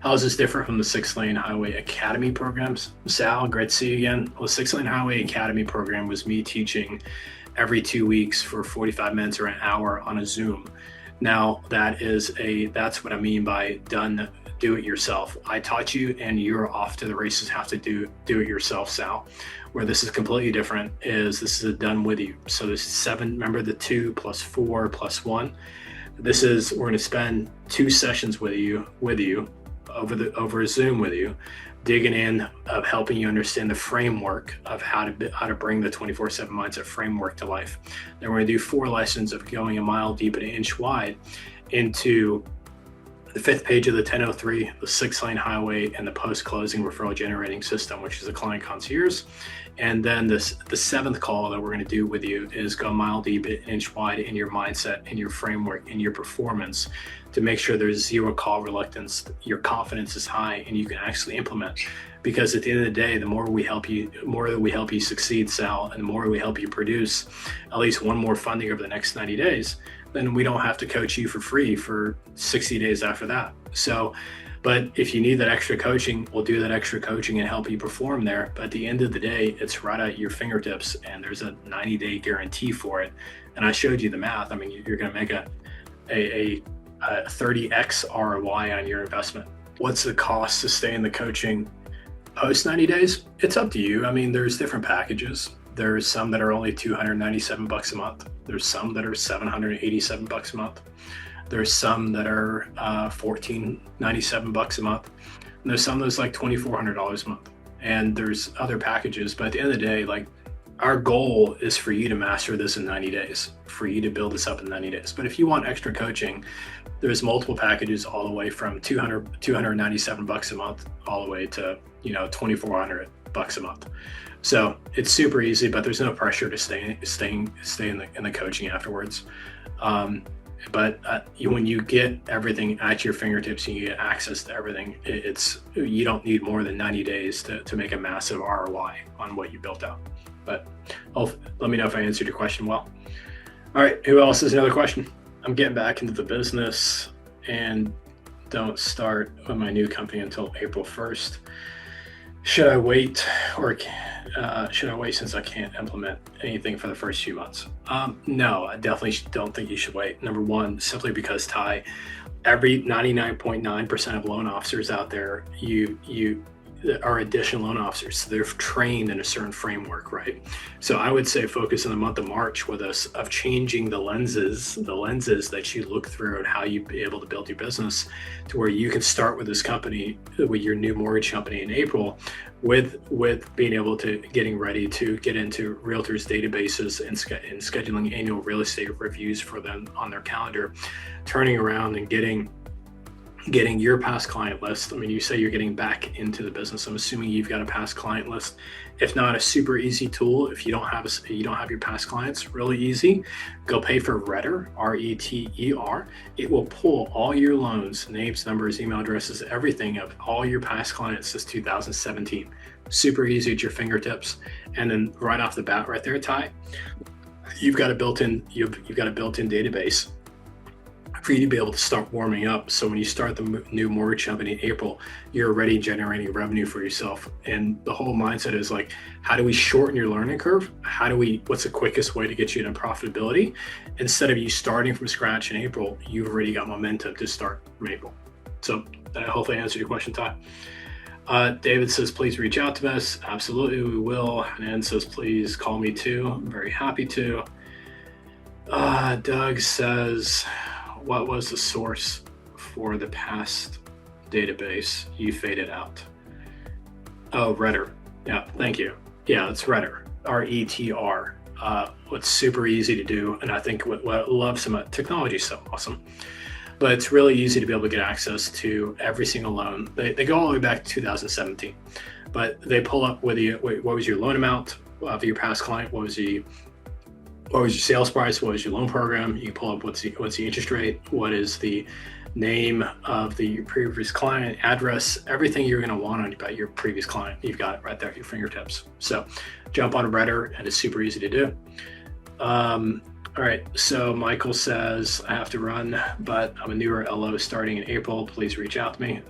[SPEAKER 1] How is this different from the 6-Lane Highway Academy programs? Sal, great to see you again. Well, the 6-Lane Highway Academy program was me teaching every 2 weeks for 45 minutes or an hour on a Zoom. Now that's what I mean by do it yourself. I taught you and you're off to the races, have to do it yourself, Sal. Where this is completely different is this is a done with you. So this is 7, remember the 2 plus 4 plus 1. We're gonna spend 2 sessions with you over Zoom with you, digging in of helping you understand the framework of how to bring the 24/7 mindset framework to life. Then we're gonna do 4 lessons of going a mile deep and an inch wide into the 5th page of the 1003, the 6-Lane Highway, and the post-closing referral generating system, which is a client concierge. And then the 7th call that we're going to do with you is go a mile deep, an inch wide in your mindset, in your framework, in your performance, to make sure there's 0 call reluctance, your confidence is high, and you can actually implement. Because at the end of the day, the more we help you succeed, Sal, and the more we help you produce at least 1 more funding over the next 90 days, then we don't have to coach you for free for 60 days after that. So, but if you need that extra coaching, we'll do that extra coaching and help you perform there. But at the end of the day, it's right at your fingertips, and there's a 90-day guarantee for it. And I showed you the math. I mean, you're going to make a 30x ROI on your investment. What's the cost to stay in the coaching post 90 days? It's up to you. I mean, there's different packages. There's some that are only $297 a month. There's some that are $787 a month. There's some that are $1,497 a month. And there's some that's like $2,400 a month. And there's other packages, but at the end of the day, like our goal is for you to master this in 90 days, for you to build this up in 90 days. But if you want extra coaching, there's multiple packages all the way from $297 a month all the way to, $2,400 a month. So it's super easy, but there's no pressure to stay in the coaching afterwards. But when you get everything at your fingertips and you get access to everything, you don't need more than 90 days to make a massive ROI on what you built out. But let me know if I answered your question well. All right, who else has another question? I'm getting back into the business and don't start with my new company until April 1st. Should I wait since I can't implement anything for the first few months? No, I definitely don't think you should wait. Number one, simply because every 99.9% of loan officers out there, you are additional loan officers. So they're trained in a certain framework, right? So I would say focus in the month of March with us of changing the lenses that you look through and how you be able to build your business to where you can start with this company, with your new mortgage company in April, with being able to getting ready to get into realtors databases and scheduling annual real estate reviews for them on their calendar, turning around and getting your past client list. I mean, you say you're getting back into the business. I'm assuming you've got a past client list. If not, a super easy tool. If you don't have your past clients, really easy. Go pay for Retter, RETER. It will pull all your loans, names, numbers, email addresses, everything of all your past clients since 2017. Super easy at your fingertips. And then right off the bat, right there, Ty, you've got a built-in database for you to be able to start warming up. So when you start the new mortgage company in April, you're already generating revenue for yourself. And the whole mindset is like, how do we shorten your learning curve? What's the quickest way to get you into profitability? Instead of you starting from scratch in April, you've already got momentum to start from April. So that hopefully answered your question, Ty. David says, please reach out to us. Absolutely, we will. And Ann says, please call me too. I'm very happy to. Doug says, what was the source for the past database you faded out? Oh, Retter. Yeah, thank you. Yeah, it's Retter, RETR. It's super easy to do. And I think what I love technology is so awesome. But it's really easy to be able to get access to every single loan. They go all the way back to 2017. But they pull up what was your loan amount of your past client? What was your sales price? What was your loan program? You pull up what's the interest rate? What is the name of the previous client, address, everything you're going to want about your previous client. You've got it right there at your fingertips. So jump on Retter, and it's super easy to do. All right, so Michael says, I have to run, but I'm a newer LO starting in April. Please reach out to me.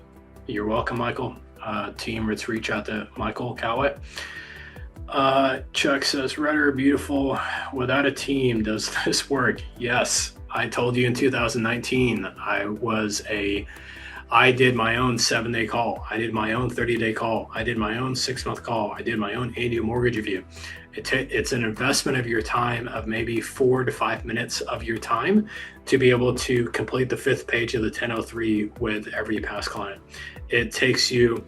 [SPEAKER 1] You're welcome, Michael. Team, let's reach out to Michael Cowett. Chuck says, Retter, beautiful. Without a team, does this work? Yes. I told you in 2019, I did my own 7-day call. I did my own 30-day call. I did my own 6-month call. I did my own annual mortgage review. It's an investment of your time of maybe 4 to 5 minutes of your time to be able to complete the 5th page of the 1003 with every past client. It takes you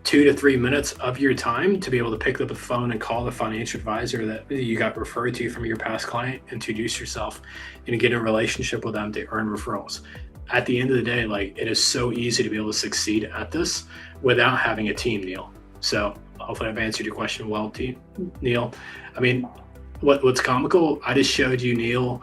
[SPEAKER 1] 2 to 3 minutes of your time to be able to pick up the phone and call the financial advisor that you got referred to from your past client, introduce yourself, and get a relationship with them to earn referrals. At the end of the day, it is so easy to be able to succeed at this without having a team, Neil. So hopefully I've answered your question well, Neil. I mean, what's comical, I just showed you, Neil,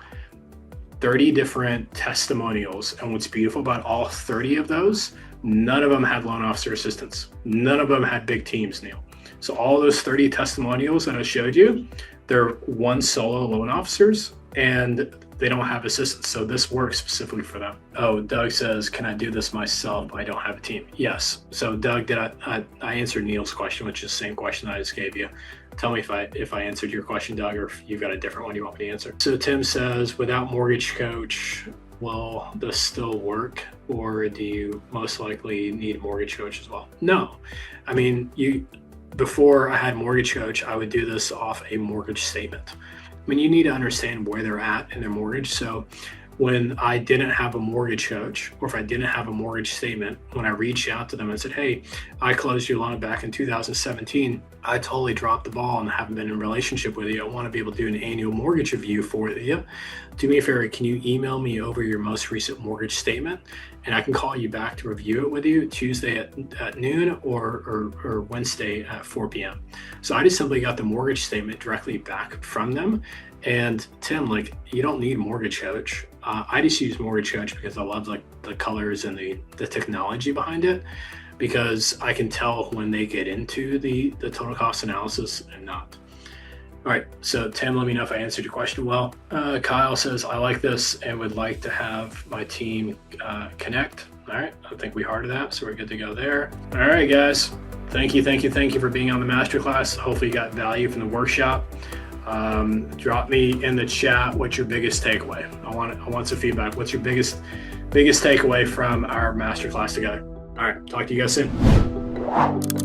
[SPEAKER 1] 30 different testimonials. And what's beautiful about all 30 of those, none of them had loan officer assistants. None of them had big teams, Neil. So all those 30 testimonials that I showed you, they're one solo loan officers and they don't have assistants. So this works specifically for them. Oh, Doug says, can I do this myself? I don't have a team. Yes. So Doug, did I answered Neil's question, which is the same question I just gave you. Tell me if I answered your question, Doug, or if you've got a different one you want me to answer. So Tim says, without mortgage coach, will this still work, or do you most likely need a mortgage coach as well? No. I mean, before I had mortgage coach, I would do this off a mortgage statement. I mean, you need to understand where they're at in their mortgage. So when I didn't have a mortgage coach, or if I didn't have a mortgage statement, when I reached out to them and said, hey, I closed your loan back in 2017. I totally dropped the ball and haven't been in a relationship with you. I want to be able to do an annual mortgage review for you. Do me a favor, can you email me over your most recent mortgage statement? And I can call you back to review it with you Tuesday at noon or Wednesday at 4 p.m. So I just simply got the mortgage statement directly back from them. And Tim, like, you don't need a mortgage coach. I just use mortgage coach because I love like the colors and the technology behind it, because I can tell when they get into the total cost analysis and not. All right, so Tim, let me know if I answered your question well. Kyle says, I like this and would like to have my team connect. All right, I think we hearted that, so we're good to go there. All right, guys, thank you for being on the masterclass. Hopefully you got value from the workshop. Drop me in the chat what's your biggest takeaway. I want some feedback. What's your biggest takeaway from our masterclass together? All right, talk to you guys soon.